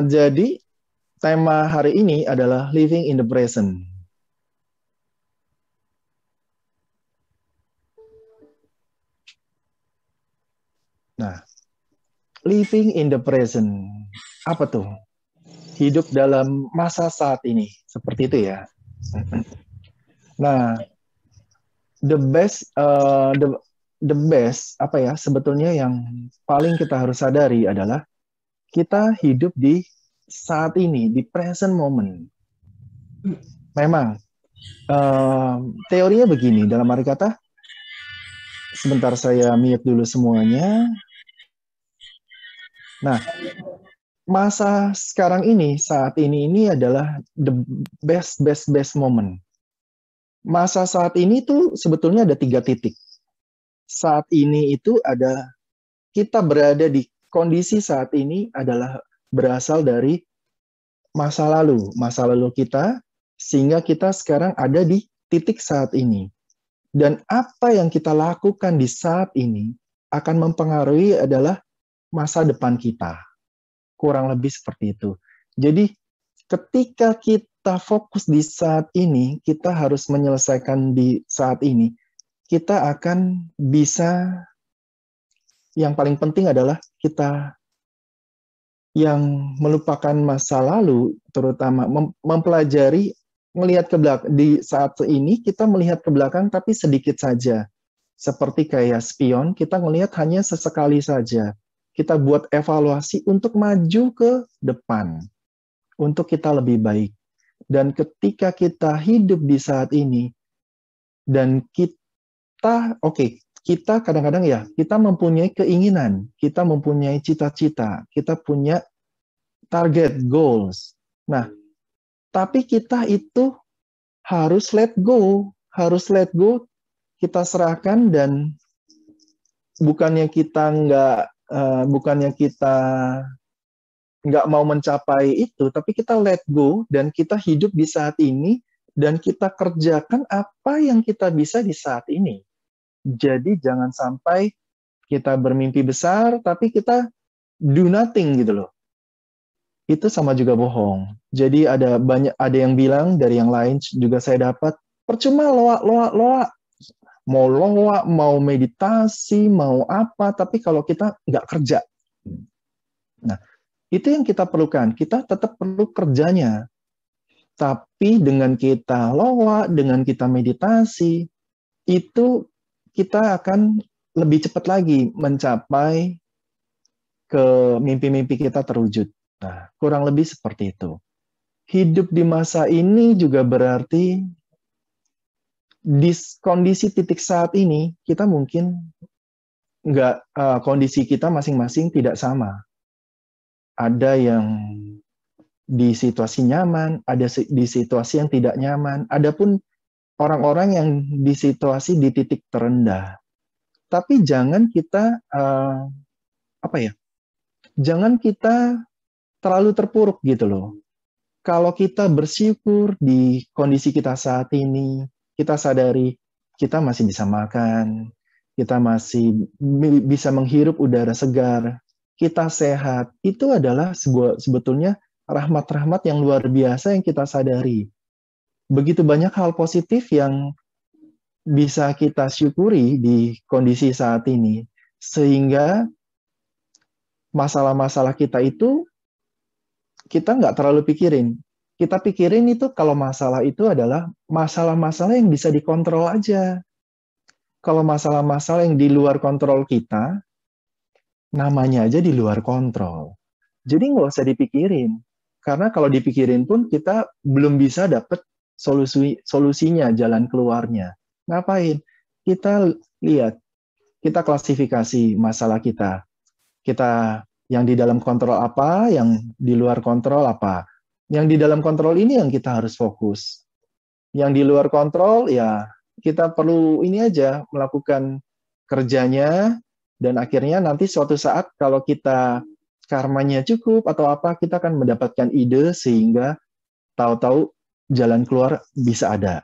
Jadi tema hari ini adalah living in the present. Nah, living in the present, apa tuh? Hidup dalam masa saat ini, seperti itu ya. Nah, the best, the best apa ya? Sebetulnya yang paling kita harus sadari adalah kita hidup di saat ini, di present moment. Memang teorinya begini, dalam arti kata, sebentar saya mute dulu semuanya. Nah, masa sekarang ini, saat ini adalah the best moment. Masa saat ini tuh sebetulnya ada 3 titik. Saat ini itu ada, kita berada di kondisi saat ini adalah berasal dari masa lalu kita, sehingga kita sekarang ada di titik saat ini. Dan apa yang kita lakukan di saat ini akan mempengaruhi adalah masa depan kita. Kurang lebih seperti itu. Jadi ketika kita fokus di saat ini, kita harus menyelesaikan di saat ini, kita akan bisa, yang paling penting adalah kita yang melupakan masa lalu, terutama mempelajari, melihat ke belakang. Di saat ini kita melihat ke belakang tapi sedikit saja. Seperti kayak spion, kita melihat hanya sesekali saja. Kita buat evaluasi untuk maju ke depan, untuk kita lebih baik. Dan ketika kita hidup di saat ini, dan kita kadang-kadang ya, kita mempunyai keinginan, kita mempunyai cita-cita, kita punya target, goals. Nah, tapi kita itu harus let go, kita serahkan, dan bukannya kita nggak mau mencapai itu, tapi kita let go dan kita hidup di saat ini dan kita kerjakan apa yang kita bisa di saat ini. Jadi jangan sampai kita bermimpi besar tapi kita do nothing gitu loh. Itu sama juga bohong. Jadi ada yang bilang dari yang lain juga saya dapat, percuma loa, mau meditasi, mau apa, tapi kalau kita nggak kerja. Nah, itu yang kita perlukan. Kita tetap perlu kerjanya. Tapi dengan kita loa, dengan kita meditasi, itu kita akan lebih cepat lagi mencapai ke mimpi-mimpi kita terwujud. Nah, kurang lebih seperti itu. Hidup di masa ini juga berarti di kondisi titik saat ini, kita mungkin kondisi kita masing-masing tidak sama. Ada yang di situasi nyaman, ada di situasi yang tidak nyaman. Adapun orang-orang yang di situasi di titik terendah. Tapi jangan kita jangan kita terlalu terpuruk gitu loh. Kalau kita bersyukur di kondisi kita saat ini, kita sadari kita masih bisa makan, kita masih bisa menghirup udara segar, kita sehat, itu adalah sebetulnya rahmat-rahmat yang luar biasa yang kita sadari. Begitu banyak hal positif yang bisa kita syukuri di kondisi saat ini, sehingga masalah-masalah kita itu kita nggak terlalu pikirin. Kita pikirin itu kalau masalah itu adalah masalah-masalah yang bisa dikontrol aja. Kalau masalah-masalah yang di luar kontrol kita, namanya aja di luar kontrol. Jadi nggak usah dipikirin. Karena kalau dipikirin pun kita belum bisa dapat solusinya, jalan keluarnya. Ngapain? Kita lihat, kita klasifikasi masalah kita. Kita yang di dalam kontrol apa, yang di luar kontrol apa. Yang di dalam kontrol ini yang kita harus fokus. Yang di luar kontrol, ya kita perlu ini aja, melakukan kerjanya, dan akhirnya nanti suatu saat kalau kita karmanya cukup atau apa, kita akan mendapatkan ide sehingga tahu-tahu jalan keluar bisa ada.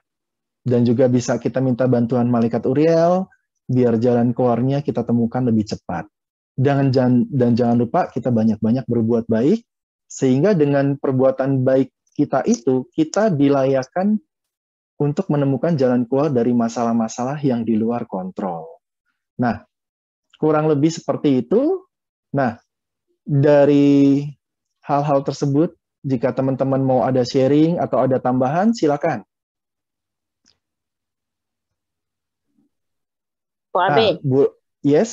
Dan juga bisa kita minta bantuan malaikat Uriel, biar jalan keluarnya kita temukan lebih cepat. Dan jangan lupa kita banyak-banyak berbuat baik, Sehingga dengan perbuatan baik kita itu, kita dilayakkan untuk menemukan jalan keluar dari masalah-masalah yang di luar kontrol. Nah, kurang lebih seperti itu. Nah, dari hal-hal tersebut, jika teman-teman mau ada sharing atau ada tambahan, silakan. Bu Abe. Bu, yes.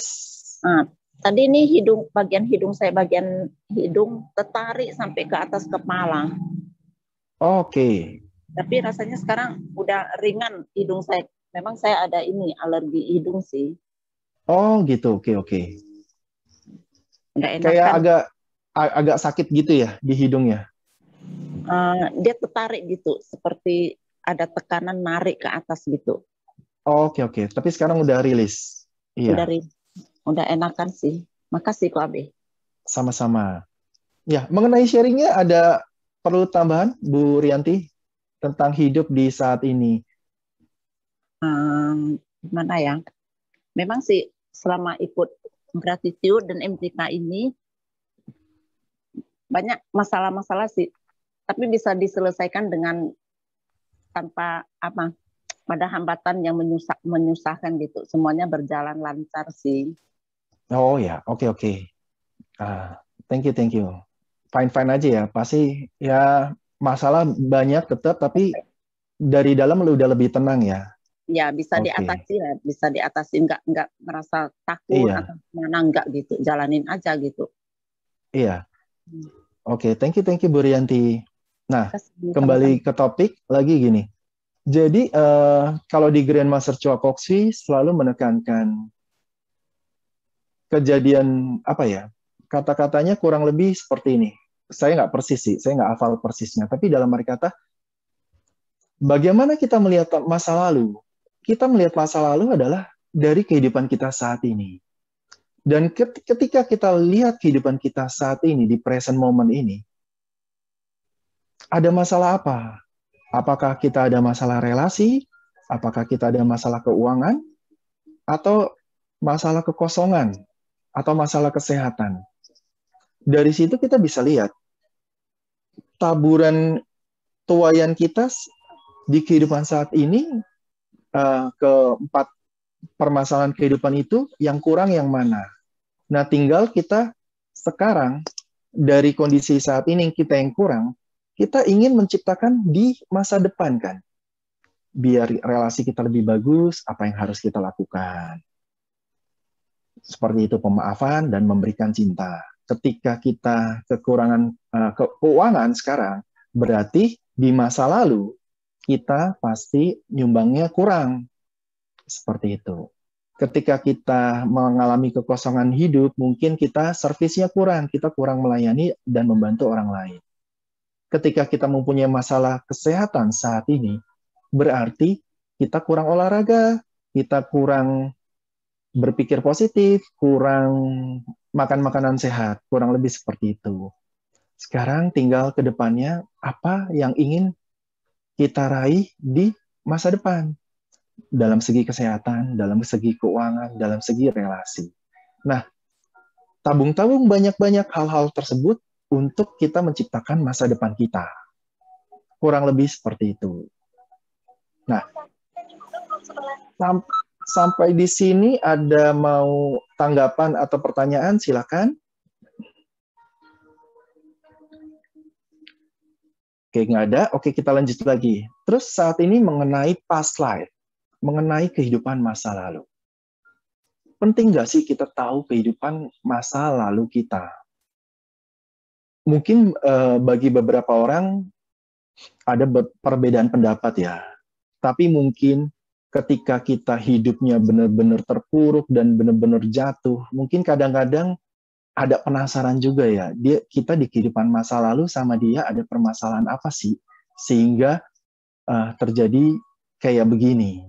Tadi nih bagian hidung saya, bagian hidung tertarik sampai ke atas kepala. Oke. Tapi rasanya sekarang udah ringan hidung saya. Memang saya ada ini alergi hidung sih. Oh gitu, oke. Udah enak kayak kan? agak sakit gitu ya di hidungnya. Dia tertarik gitu, seperti ada tekanan narik ke atas gitu. Oke. Tapi sekarang udah rilis. Iya. Udah enakan sih. Makasih Ko Abe. Sama-sama. Ya, mengenai sharingnya ada perlu tambahan, Bu Rianti, tentang hidup di saat ini? Gimana ya? Memang sih selama ikut gratitude dan MTK ini banyak masalah-masalah sih, tapi bisa diselesaikan dengan tanpa ada hambatan yang menyusahkan gitu. Semuanya berjalan lancar sih. Oh ya, oke. Thank you. Fine aja ya. Pasti ya masalah banyak tetap, tapi dari dalam lu udah lebih tenang ya. Ya bisa diatasi lah, bisa diatasi, nggak merasa takut atau mana, nggak gitu, jalanin aja gitu. Iya. Oke, thank you Bu Rianti. Nah, kembali ke topik lagi gini. Jadi kalau di Grandmaster Choa-Kok-Sui selalu menekankan kejadian apa ya? Kata-katanya kurang lebih seperti ini. Saya nggak persis sih, saya nggak hafal persisnya. Tapi dalam arti kata, bagaimana kita melihat masa lalu? Kita melihat masa lalu adalah dari kehidupan kita saat ini. Dan ketika kita lihat kehidupan kita saat ini, di present moment ini, ada masalah apa? Apakah kita ada masalah relasi? Apakah kita ada masalah keuangan? Atau masalah kekosongan? Atau masalah kesehatan? Dari situ kita bisa lihat taburan tuayan kita di kehidupan saat ini, keempat permasalahan kehidupan itu yang kurang yang mana. Nah, tinggal kita sekarang dari kondisi saat ini kita yang kurang, kita ingin menciptakan di masa depan kan. Biar relasi kita lebih bagus, apa yang harus kita lakukan? Seperti itu, pemaafan dan memberikan cinta. Ketika kita kekurangan keuangan sekarang, berarti di masa lalu kita pasti nyumbangnya kurang. Seperti itu. Ketika kita mengalami kekosongan hidup, mungkin kita servisnya kurang, kita kurang melayani dan membantu orang lain. Ketika kita mempunyai masalah kesehatan saat ini, berarti kita kurang olahraga, kita kurang berpikir positif, kurang makan makanan sehat, kurang lebih seperti itu. Sekarang tinggal ke depannya apa yang ingin kita raih di masa depan. Dalam segi kesehatan, dalam segi keuangan, dalam segi relasi. Nah, tabung-tabung banyak-banyak hal-hal tersebut untuk kita menciptakan masa depan kita. Kurang lebih seperti itu. Nah, sampai di sini ada mau tanggapan atau pertanyaan, silakan. Oke, nggak ada. Oke, kita lanjut lagi. Terus saat ini mengenai past life, mengenai kehidupan masa lalu. Penting nggak sih kita tahu kehidupan masa lalu kita? Mungkin bagi beberapa orang ada perbedaan pendapat ya. Tapi mungkin ketika kita hidupnya benar-benar terpuruk dan benar-benar jatuh, mungkin kadang-kadang ada penasaran juga ya. Kita di kehidupan masa lalu sama dia ada permasalahan apa sih? Sehingga terjadi kayak begini.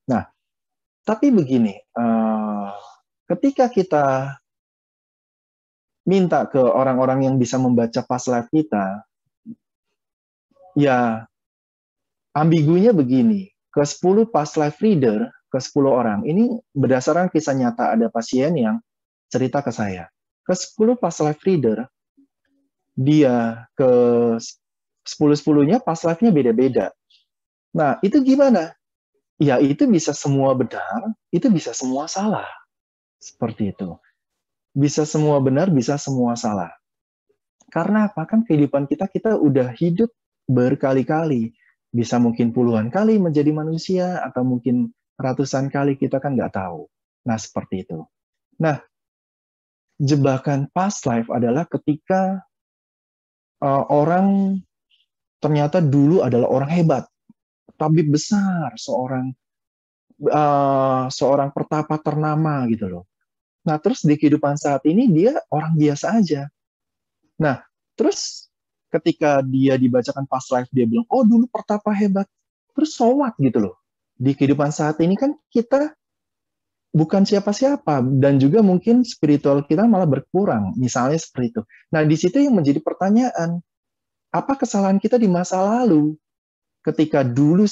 Nah, tapi begini, ketika kita minta ke orang-orang yang bisa membaca past life kita, ya ambigunya begini, ke 10 past life reader, ke 10 orang, ini berdasarkan kisah nyata ada pasien yang cerita ke saya. Ke 10 past life reader, dia ke 10-10-nya past life-nya beda-beda. Nah, itu gimana? Ya, itu bisa semua benar, itu bisa semua salah. Seperti itu. Bisa semua benar, bisa semua salah. Karena apa? Kan kehidupan kita udah hidup berkali-kali. Bisa mungkin puluhan kali menjadi manusia, atau mungkin ratusan kali, kita kan nggak tahu. Nah, seperti itu. Nah, jebakan past life adalah ketika orang ternyata dulu adalah orang hebat, tabib besar, seorang pertapa ternama gitu loh. Nah, terus di kehidupan saat ini dia orang biasa aja. Nah, terus ketika dia dibacakan past life, dia bilang, oh dulu pertapa hebat. Terus so what gitu loh. Di kehidupan saat ini kan kita bukan siapa-siapa, dan juga mungkin spiritual kita malah berkurang, misalnya seperti itu. Nah, di situ yang menjadi pertanyaan, apa kesalahan kita di masa lalu? Ketika dulu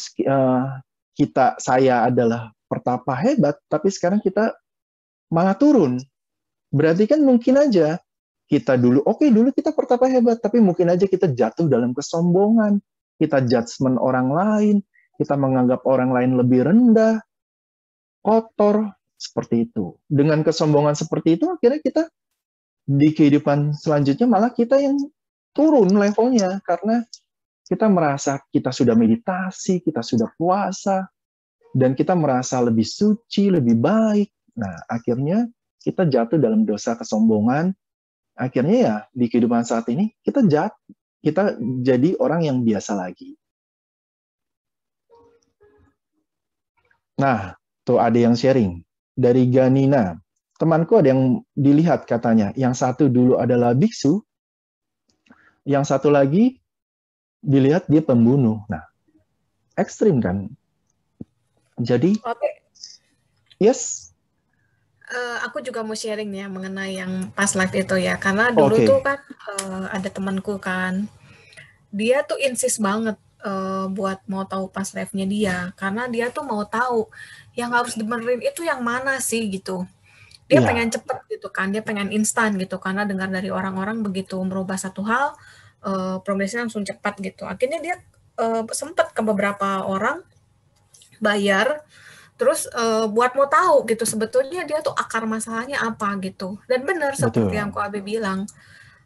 saya adalah pertapa hebat, tapi sekarang kita malah turun. Berarti kan mungkin aja kita dulu, oke, dulu kita pertapa hebat, tapi mungkin aja kita jatuh dalam kesombongan, kita judgement orang lain, kita menganggap orang lain lebih rendah, kotor, seperti itu. Dengan kesombongan seperti itu, akhirnya kita di kehidupan selanjutnya malah kita yang turun levelnya, karena kita merasa kita sudah meditasi, kita sudah puasa, dan kita merasa lebih suci, lebih baik. Nah, akhirnya kita jatuh dalam dosa kesombongan. Akhirnya ya di kehidupan saat ini kita jadi orang yang biasa lagi. Nah, tuh ada yang sharing dari Ganina. Temanku ada yang dilihat katanya, yang satu dulu adalah biksu, yang satu lagi dilihat dia pembunuh. Nah, ekstrim kan? Jadi, yes. Aku juga mau sharing ya mengenai yang past life itu ya, karena dulu tuh kan ada temanku kan, dia tuh insist banget buat mau tahu past life-nya dia, karena dia tuh mau tahu yang harus dibenerin itu yang mana sih gitu. Dia pengen cepet gitu kan, dia pengen instan gitu, karena dengar dari orang-orang begitu merubah satu hal, progresnya langsung cepat gitu. Akhirnya dia sempet ke beberapa orang bayar, terus buat mau tahu gitu sebetulnya dia tuh akar masalahnya apa gitu. Dan benar seperti yang Ko Abe bilang,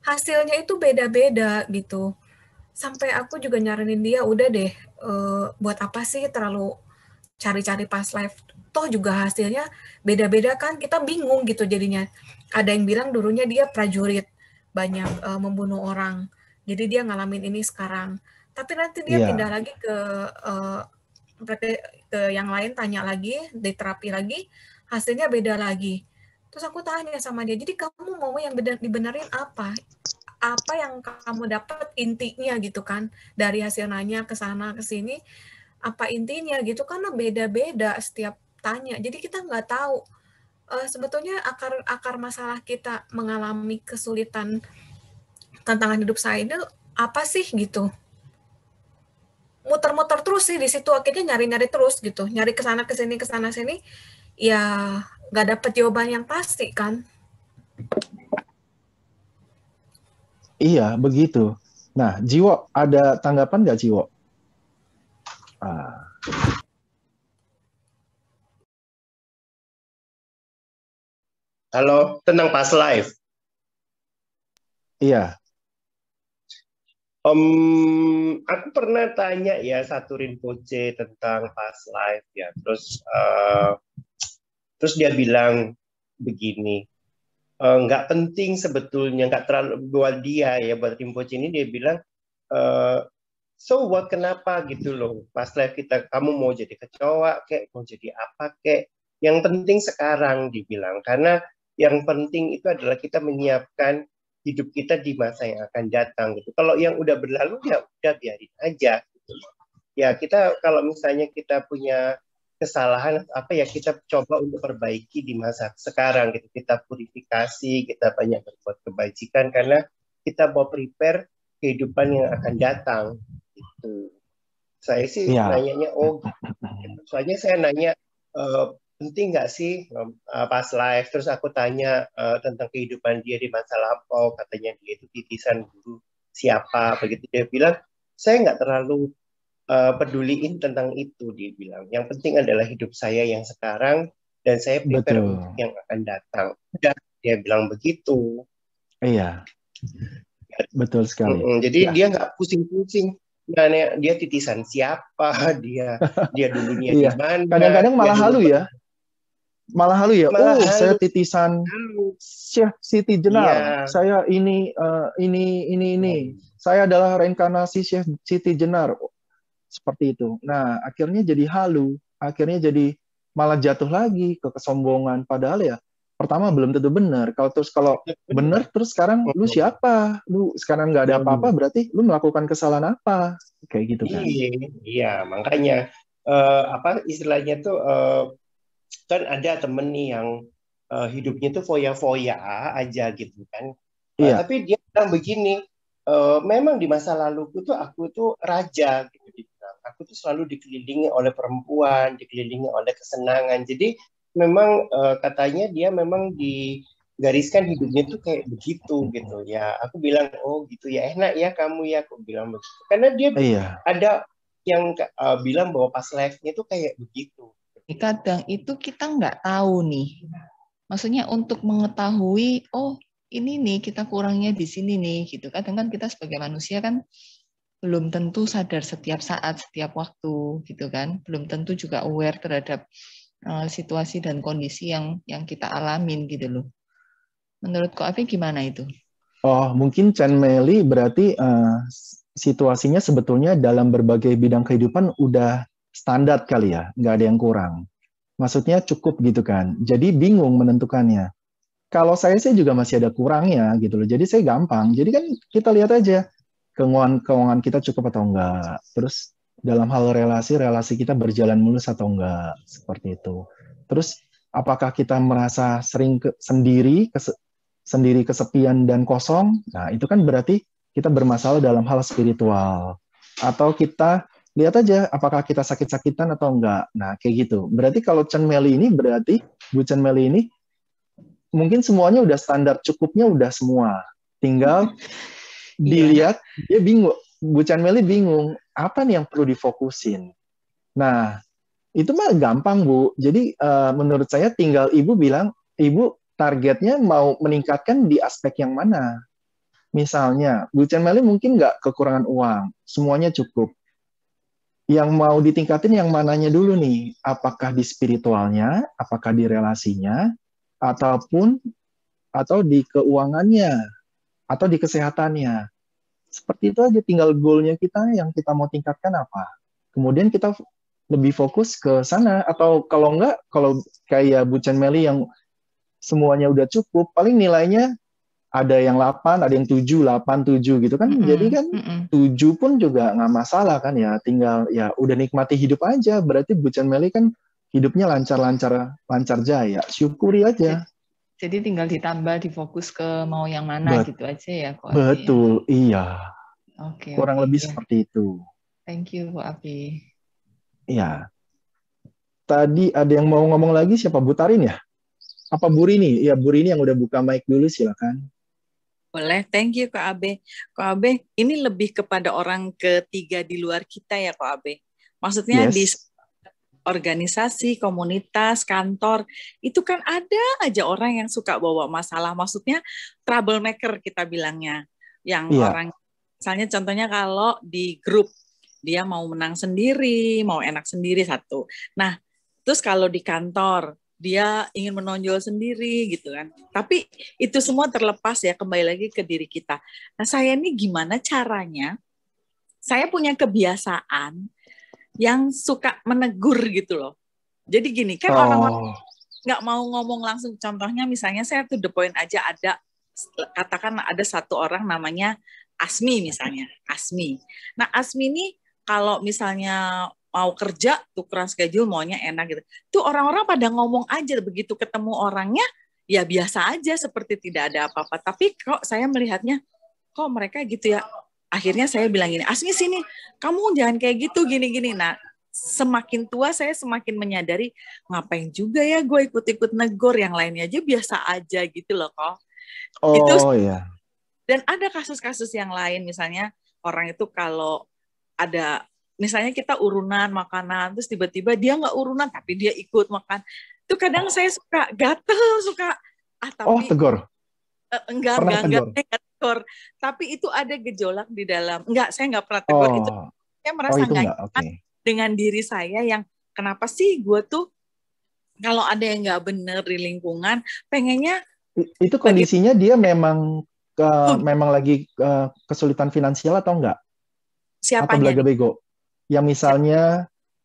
hasilnya itu beda-beda gitu. Sampai aku juga nyaranin dia, udah deh, buat apa sih terlalu cari-cari past life, toh juga hasilnya beda-beda kan, kita bingung gitu jadinya. Ada yang bilang dulunya dia prajurit, banyak membunuh orang, jadi dia ngalamin ini sekarang. Tapi nanti dia pindah lagi ke yang lain, tanya lagi, diterapi lagi, hasilnya beda lagi. Terus aku tanya sama dia, jadi kamu mau yang dibenerin apa? Apa yang kamu dapat intinya gitu kan, dari hasil nanya ke sana ke sini, apa intinya gitu, karena beda-beda setiap tanya. Jadi kita nggak tahu sebetulnya akar masalah kita mengalami kesulitan, tantangan hidup saya ini apa sih gitu. Muter-muter terus sih di situ, akhirnya nyari-nyari terus gitu, nyari ke sana ke sana sini, ya nggak dapet jawaban yang pasti kan. Iya, begitu. Nah, Jiwo, ada tanggapan nggak, Jiwo? Halo, tentang past life. Iya. Aku pernah tanya ya satu Rinpoche tentang past life ya, terus dia bilang begini, nggak penting sebetulnya, nggak terlalu buat dia ya, buat Rinpoche ini dia bilang, so what, kenapa gitu loh, past life kita, kamu mau jadi kecoa kek, mau jadi apa kek, yang penting sekarang dibilang, karena yang penting itu adalah kita menyiapkan hidup kita di masa yang akan datang gitu. Kalau yang udah berlalu ya udah biarin aja gitu. Ya kita kalau misalnya kita punya kesalahan apa ya, kita coba untuk perbaiki di masa sekarang gitu. Kita purifikasi, kita banyak berbuat kebajikan karena kita mau prepare kehidupan yang akan datang gitu. Saya sih nanyanya gitu. Soalnya saya nanya penting nggak sih pas live? Terus aku tanya tentang kehidupan dia di masa lampau, katanya dia itu titisan guru siapa, begitu dia bilang, saya nggak terlalu peduliin tentang itu, dia bilang. Yang penting adalah hidup saya yang sekarang dan saya prepare Betul. untuk yang akan datang. Udah, dia bilang begitu. Iya, betul sekali. Jadi Ya. dia nggak pusing-pusing. Nah, dia titisan siapa, dia dulunya di Iya. mana. Kadang-kadang malah dia halu dulu ya. Malah halu ya. Malah Oh, saya halu. titisan Syekh Siti Jenar. Iya. Saya ini. Saya adalah reinkarnasi Syekh Siti Jenar. Seperti itu. Nah, akhirnya jadi halu. Akhirnya jadi malah jatuh lagi ke kesombongan. Padahal ya, pertama belum tentu benar. Kalau benar, terus sekarang lu siapa? Lu sekarang nggak ada apa-apa, berarti lu melakukan kesalahan apa? Kayak gitu kan. Iya, makanya apa istilahnya tuh kan ada temen nih yang hidupnya tuh foya-foya aja gitu kan. Iya. Tapi dia bilang begini, memang di masa laluku tuh aku tuh raja gitu dibilang. Aku tuh selalu dikelilingi oleh perempuan, dikelilingi oleh kesenangan. Jadi memang katanya dia memang digariskan hidupnya tuh kayak begitu gitu ya. Aku bilang, oh gitu ya, enak ya kamu ya, aku bilang begitu. Karena dia ada yang bilang bahwa pas live-nya tuh kayak begitu. Kadang itu kita nggak tahu nih. Maksudnya untuk mengetahui, oh ini nih kita kurangnya di sini nih gitu. Kadang kan kita sebagai manusia kan belum tentu sadar setiap saat, setiap waktu gitu kan. Belum tentu juga aware terhadap situasi dan kondisi yang kita alamin gitu loh. Menurut Ko Afi gimana itu? Oh, mungkin Chen Meli berarti situasinya sebetulnya dalam berbagai bidang kehidupan udah standar kali ya, nggak ada yang kurang. Maksudnya cukup gitu kan. Jadi bingung menentukannya. Kalau saya juga masih ada kurangnya gitu loh. Jadi saya gampang. Jadi kan kita lihat aja keuangan kita cukup atau enggak. Terus dalam hal relasi kita berjalan mulus atau enggak. Seperti itu. Terus apakah kita merasa sering sendiri kesepian dan kosong? Nah, itu kan berarti kita bermasalah dalam hal spiritual. Atau kita lihat aja apakah kita sakit-sakitan atau enggak. Nah, kayak gitu. Berarti kalau Chen Meli ini berarti Bu Chen Meli ini mungkin semuanya udah standar, cukupnya udah semua. Tinggal dilihat, dia bingung. Bu Chen Meli bingung, apa nih yang perlu difokusin? Nah, itu mah gampang, Bu. Jadi menurut saya tinggal Ibu bilang, Ibu targetnya mau meningkatkan di aspek yang mana? Misalnya, Bu Chen Meli mungkin nggak kekurangan uang, semuanya cukup. Yang mau ditingkatin yang mananya dulu nih? Apakah di spiritualnya, apakah di relasinya, atau di keuangannya, atau di kesehatannya. Seperti itu aja, tinggal goalnya kita yang kita mau tingkatkan apa. Kemudian kita lebih fokus ke sana, atau kalau enggak, kalau kayak Bu Chen Meli yang semuanya udah cukup, paling nilainya ada yang 8, ada yang 7, 8, 7 gitu kan. Jadi kan 7 pun juga nggak masalah kan ya. Tinggal ya udah nikmati hidup aja. Berarti Bu Chen Meli kan hidupnya lancar jaya. Syukuri aja. Jadi tinggal ditambah, difokus ke mau yang mana gitu aja ya Ko Afi. Betul, iya. Oke, kurang lebih seperti itu. Thank you Ko Afi. Iya. Tadi ada yang mau ngomong lagi, siapa? Bu Tarin ya? Apa Bu Rini? Ya, Bu Rini yang udah buka mic dulu, silakan. Boleh, thank you Kak Abe. Kak Abe, ini lebih kepada orang ketiga di luar kita ya Kak Abe. Maksudnya di organisasi, komunitas, kantor, itu kan ada aja orang yang suka bawa masalah. Maksudnya troublemaker kita bilangnya. Yang orang, misalnya contohnya kalau di grup, dia mau menang sendiri, mau enak sendiri satu. Nah, terus kalau di kantor, dia ingin menonjol sendiri gitu kan. Tapi itu semua terlepas ya, kembali lagi ke diri kita. Nah, saya ini gimana caranya? Saya punya kebiasaan yang suka menegur gitu loh. Jadi gini, kan orang-orang nggak mau ngomong langsung. Contohnya misalnya saya to the point aja, katakan ada satu orang namanya Asmi misalnya. Asmi. Nah, Asmi ini kalau misalnya mau kerja, tukeran schedule, maunya enak gitu. Tuh orang-orang pada ngomong aja, begitu ketemu orangnya, ya biasa aja, seperti tidak ada apa-apa. Tapi kok saya melihatnya, kok mereka gitu ya. Akhirnya saya bilang gini, Asmi sini, kamu jangan kayak gitu, gini-gini. Nah, semakin tua saya semakin menyadari ngapain juga ya gue ikut-ikut negor, yang lainnya aja biasa aja gitu loh kok. Oh iya. Dan ada kasus-kasus yang lain, misalnya orang itu kalau ada, misalnya kita urunan makanan, terus tiba-tiba dia nggak urunan tapi dia ikut makan. Itu kadang saya suka gatel, suka tapi tegur. Enggak tegur. Tapi itu ada gejolak di dalam. Saya nggak pernah tegur. Itu saya merasa nggak nyaman dengan diri saya, yang kenapa sih gue tuh kalau ada yang nggak bener di lingkungan, pengennya itu kondisinya dia memang lagi kesulitan finansial atau enggak? Siapanya? Atau belaga bego? Yang misalnya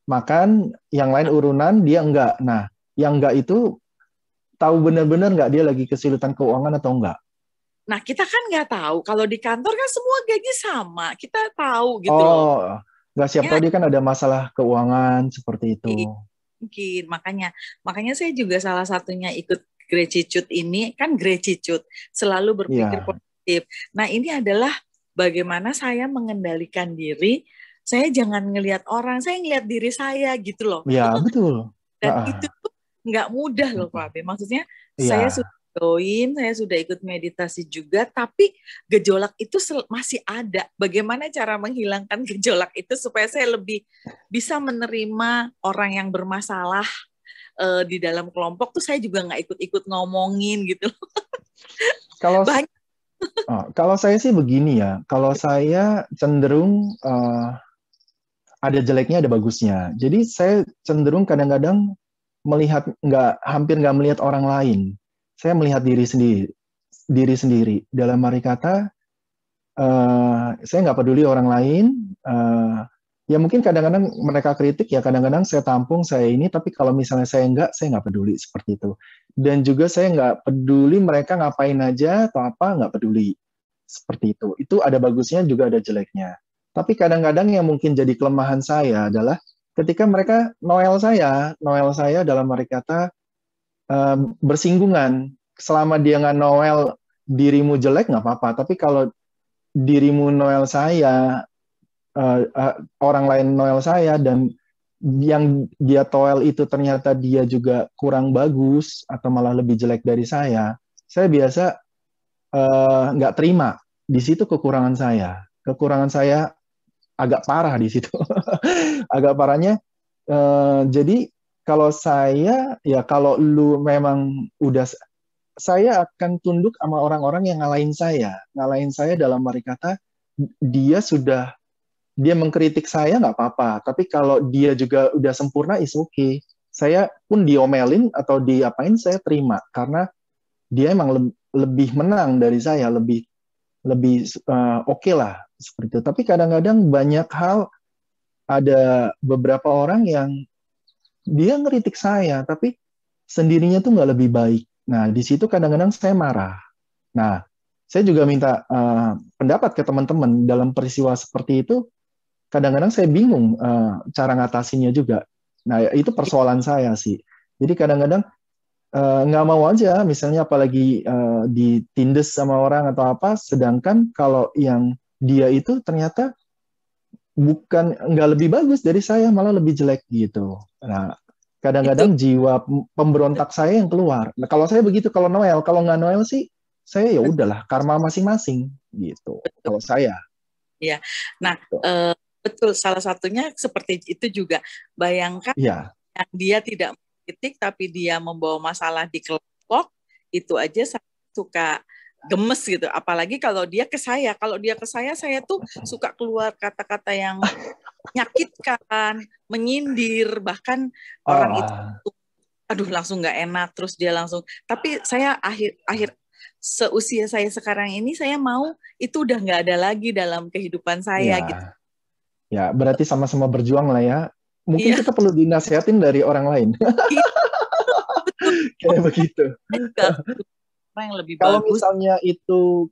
makan, yang lain urunan, dia enggak. Nah, yang enggak itu tahu benar-benar nggak dia lagi kesulitan keuangan atau enggak? Nah, kita kan nggak tahu. Kalau di kantor kan semua gaji sama. Kita tahu gitu loh. Nggak siap tahu dia kan ada masalah keuangan seperti itu. Mungkin. Makanya saya juga salah satunya ikut gratitude ini. Kan gratitude selalu berpikir positif. Nah, ini adalah bagaimana saya mengendalikan diri. Saya jangan ngelihat orang, saya ngelihat diri saya gitu loh. Iya, betul. Dan itu tuh nggak mudah loh Pak Abe. Maksudnya saya sudah join, saya sudah ikut meditasi juga, tapi gejolak itu masih ada. Bagaimana cara menghilangkan gejolak itu supaya saya lebih bisa menerima orang yang bermasalah di dalam kelompok tuh, saya juga nggak ikut-ikut ngomongin gitu. Kalau saya sih begini ya, kalau saya cenderung ada jeleknya, ada bagusnya. Jadi saya cenderung kadang-kadang melihat hampir nggak melihat orang lain. Saya melihat diri sendiri. Dalam arti kata, saya nggak peduli orang lain. Ya mungkin kadang-kadang mereka kritik, ya kadang-kadang saya tampung, saya ini. Tapi kalau misalnya saya nggak peduli seperti itu. Dan juga saya nggak peduli mereka ngapain aja atau apa, nggak peduli seperti itu. Itu ada bagusnya juga ada jeleknya. Tapi kadang-kadang yang mungkin jadi kelemahan saya adalah ketika mereka Noel saya dalam arti kata bersinggungan. Selama dia nggak Noel dirimu jelek nggak apa-apa. Tapi kalau dirimu Noel saya, orang lain Noel saya, dan yang dia toel itu ternyata dia juga kurang bagus atau malah lebih jelek dari saya biasa nggak terima. Di situ kekurangan saya agak parah di situ. Agak parahnya. Jadi kalau saya, ya kalau lu memang udah, saya akan tunduk sama orang-orang yang ngalahin saya dalam arti kata dia mengkritik saya nggak apa-apa, tapi kalau dia juga udah sempurna is okay. Saya pun diomelin atau diapain saya terima karena dia emang lebih menang dari saya, lebih oke lah seperti itu. Tapi kadang-kadang banyak hal, ada beberapa orang yang dia ngeritik saya, tapi sendirinya tuh nggak lebih baik. Nah, di situ kadang-kadang saya marah. Nah, saya juga minta pendapat ke teman-teman dalam peristiwa seperti itu. Kadang-kadang saya bingung cara ngatasinnya juga. Nah, itu persoalan saya sih. Jadi kadang-kadang nggak mau aja, misalnya apalagi ditindes sama orang atau apa, sedangkan kalau yang dia itu ternyata nggak lebih bagus dari saya, malah lebih jelek gitu. Nah, kadang-kadang jiwa pemberontak saya yang keluar. Nah, kalau saya begitu, kalau nggak Noel sih, saya ya udahlah, karma masing-masing gitu. Kalau saya. Ya, nah betul. Salah satunya seperti itu juga. Bayangkan yang dia tidak mengkritik, tapi dia membawa masalah di kelompok, itu aja saya suka gemes gitu. Apalagi kalau dia ke saya. Kalau dia ke saya tuh suka keluar kata-kata yang menyakitkan, menyindir, bahkan orang itu aduh langsung nggak enak, terus dia langsung. Tapi saya akhir seusia saya sekarang ini, saya mau itu udah nggak ada lagi dalam kehidupan saya gitu. Ya, berarti sama-sama berjuang lah ya. Mungkin kita perlu dinasihatin dari orang lain. Kayak begitu. Yang lebih kalau bagus. Misalnya itu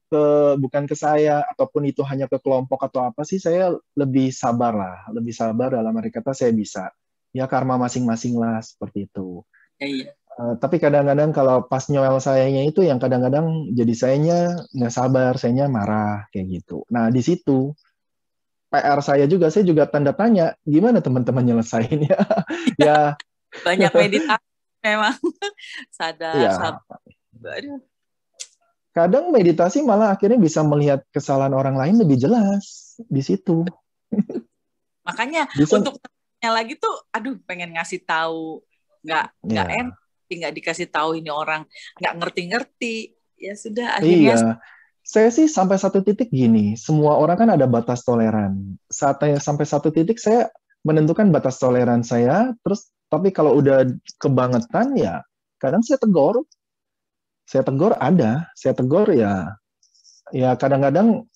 bukan ke saya ataupun itu hanya ke kelompok atau apa sih, saya lebih sabar dalam arti kata saya bisa ya karma masing-masing lah seperti itu. Iya. Tapi kadang-kadang kalau pas nyoel sayanya itu yang kadang-kadang jadi sayanya nggak sabar, sayanya marah kayak gitu. Nah di situ PR saya juga tanda tanya, gimana teman-teman nyelesainnya? Ya. Banyak meditasi memang. Ya. Sadar. Aduh. Kadang meditasi malah akhirnya bisa melihat kesalahan orang lain lebih jelas di situ. Makanya bisa, untuk lagi tuh, aduh pengen ngasih tahu, nggak enak, nggak dikasih tahu ini orang nggak ngerti-ngerti. Ya sudah, akhirnya. Iya, saya sih sampai satu titik gini, semua orang kan ada batas toleran. Sampai satu titik saya menentukan batas toleran saya, terus tapi kalau udah kebangetan ya kadang saya tegur. Saya tegur ya kadang-kadang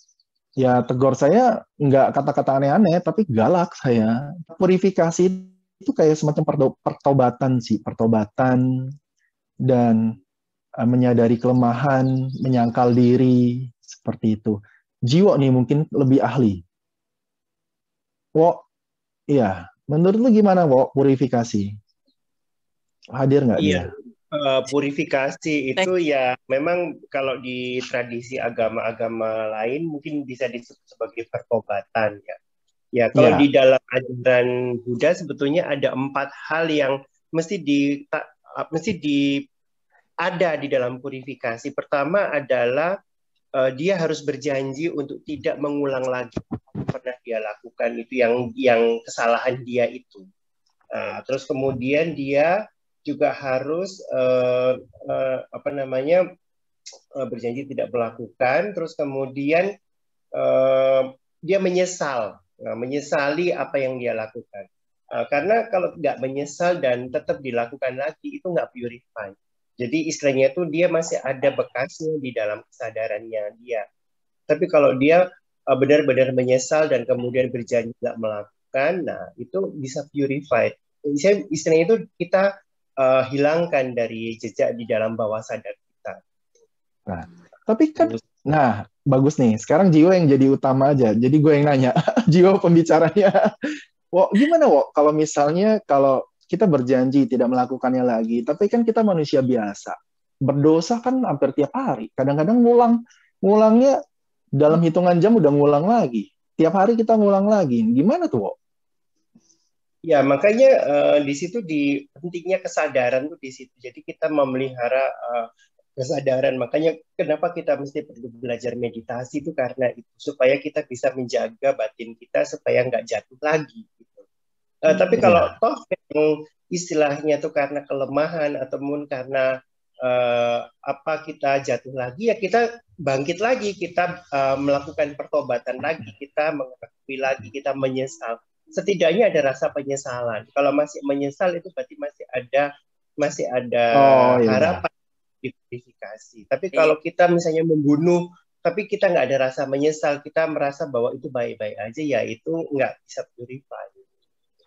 ya tegur saya nggak kata-kata aneh-aneh, tapi galak saya. Purifikasi itu kayak semacam pertobatan dan menyadari kelemahan, menyangkal diri, seperti itu. Jiwo nih mungkin lebih ahli. Wo, iya. Menurut lu gimana, Wo, purifikasi? Hadir nggak dia? Purifikasi itu ya memang kalau di tradisi agama-agama lain mungkin bisa disebut sebagai pertobatan ya. Ya kalau di dalam ajaran Buddha sebetulnya ada 4 hal yang mesti ada di dalam purifikasi. Pertama adalah dia harus berjanji untuk tidak mengulang lagi pernah dia lakukan itu yang kesalahan dia itu. Terus kemudian dia juga harus berjanji tidak melakukan. Terus kemudian dia menyesali apa yang dia lakukan. Karena kalau nggak menyesal dan tetap dilakukan lagi itu nggak purified. Jadi istilahnya itu dia masih ada bekasnya di dalam kesadarannya dia. Tapi kalau dia benar-benar menyesal dan kemudian berjanji tidak melakukan, nah itu bisa purified. Istilahnya itu kita hilangkan dari jejak di dalam bawah sadar kita. Nah, tapi kan, bagus nih. Sekarang Jiwo yang jadi utama aja. Jadi gue yang nanya, Jiwo pembicaranya. Wo, gimana Wo? Kalau misalnya kita berjanji tidak melakukannya lagi, tapi kan kita manusia biasa. Berdosa kan hampir tiap hari. Kadang-kadang ngulangnya dalam hitungan jam udah ngulang lagi. Tiap hari kita ngulang lagi. Gimana tuh, Wo? Ya, makanya di situ pentingnya kesadaran tuh di situ. Jadi kita memelihara kesadaran. Makanya kenapa kita mesti perlu belajar meditasi itu karena itu supaya kita bisa menjaga batin kita supaya nggak jatuh lagi. Gitu. Tapi kalau toh yang istilahnya tuh karena kelemahan ataupun karena kita jatuh lagi, ya kita bangkit lagi, kita melakukan pertobatan lagi, kita mengakui lagi, kita menyesal. Setidaknya ada rasa penyesalan. Kalau masih menyesal itu berarti masih ada harapan di purifikasi. Tapi kalau kita misalnya membunuh, tapi kita nggak ada rasa menyesal, kita merasa bahwa itu baik-baik aja, ya itu nggak bisa purify.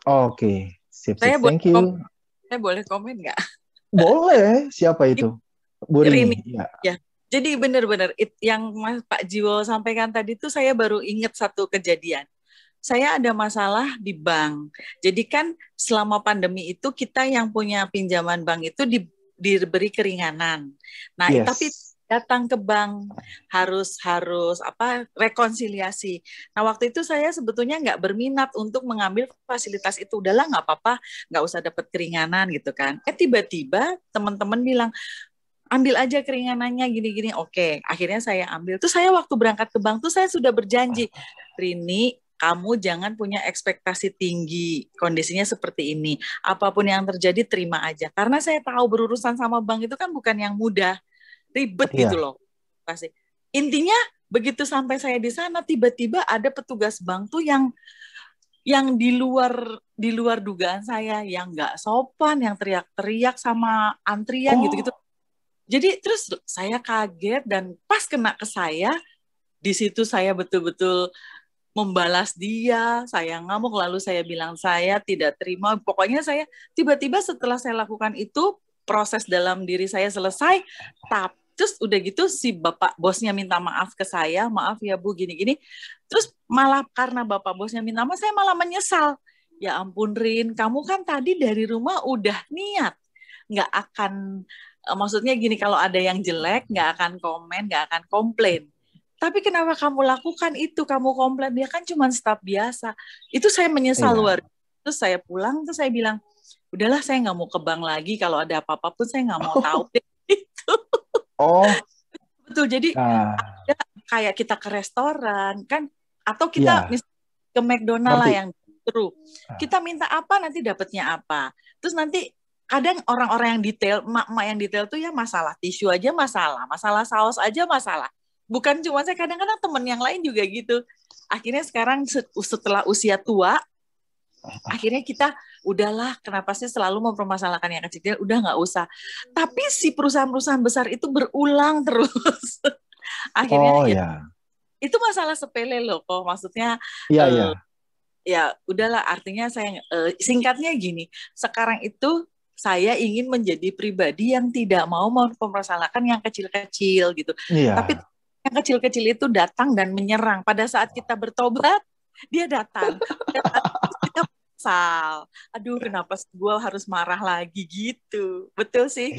Oke, sip. Thank you. Saya boleh komen nggak? Boleh. Siapa itu? Bu Rini. Ya. Jadi benar-benar yang Pak Jiwo sampaikan tadi itu saya baru ingat satu kejadian. Saya ada masalah di bank. Jadi kan selama pandemi itu kita yang punya pinjaman bank itu diberi keringanan. Nah, tapi datang ke bank harus rekonsiliasi. Nah, waktu itu saya sebetulnya nggak berminat untuk mengambil fasilitas itu. Udahlah, nggak apa-apa, nggak usah dapat keringanan gitu kan. Tiba-tiba teman-teman bilang, ambil aja keringanannya gini-gini. Oke, akhirnya saya ambil. Terus saya waktu berangkat ke bank tuh saya sudah berjanji, Rini, kamu jangan punya ekspektasi tinggi, kondisinya seperti ini. Apapun yang terjadi, terima aja. Karena saya tahu berurusan sama bank itu kan bukan yang mudah, ribet gitu loh. Pasti. Intinya, begitu sampai saya di sana, tiba-tiba ada petugas bank tuh yang di luar dugaan saya, yang nggak sopan, yang teriak-teriak sama antrian gitu-gitu. Jadi terus saya kaget dan pas kena ke saya, di situ saya betul-betul membalas dia, saya ngamuk, lalu saya bilang saya tidak terima. Pokoknya saya tiba-tiba setelah saya lakukan itu, proses dalam diri saya selesai, terus udah gitu si bapak bosnya minta maaf ke saya, maaf ya Bu gini-gini. Terus malah karena bapak bosnya minta maaf, saya malah menyesal. Ya ampun Rin, kamu kan tadi dari rumah udah niat, nggak akan, maksudnya gini, kalau ada yang jelek nggak akan komen, nggak akan komplain. Tapi kenapa kamu lakukan itu? Kamu komplain, dia kan cuma staf biasa. Itu saya menyesal luar. Terus saya pulang, terus saya bilang, udahlah saya nggak mau ke bank lagi. Kalau ada apa-apa pun saya nggak mau tahu. Itu. Oh. Betul. Jadi ada kayak kita ke restoran kan, atau kita misalnya ke McDonald lah yang seru. Kita minta apa nanti dapatnya apa. Terus nanti kadang orang-orang yang detail, emak-emak yang detail tuh ya masalah tisu aja masalah saus aja masalah. Bukan cuma saya, kadang-kadang temen yang lain juga gitu. Akhirnya sekarang setelah usia tua, akhirnya kita udahlah, kenapa sih selalu mempermasalahkan yang kecil, udah nggak usah. Tapi si perusahaan-perusahaan besar itu berulang terus. Akhirnya itu masalah sepele loh kok, maksudnya ya udahlah, artinya saya singkatnya gini, sekarang itu saya ingin menjadi pribadi yang tidak mau mempermasalahkan yang kecil-kecil gitu. Tapi yang kecil-kecil itu datang dan menyerang. Pada saat kita bertobat, dia datang. Kita menyesal. Aduh, kenapa gue harus marah lagi gitu. Betul sih.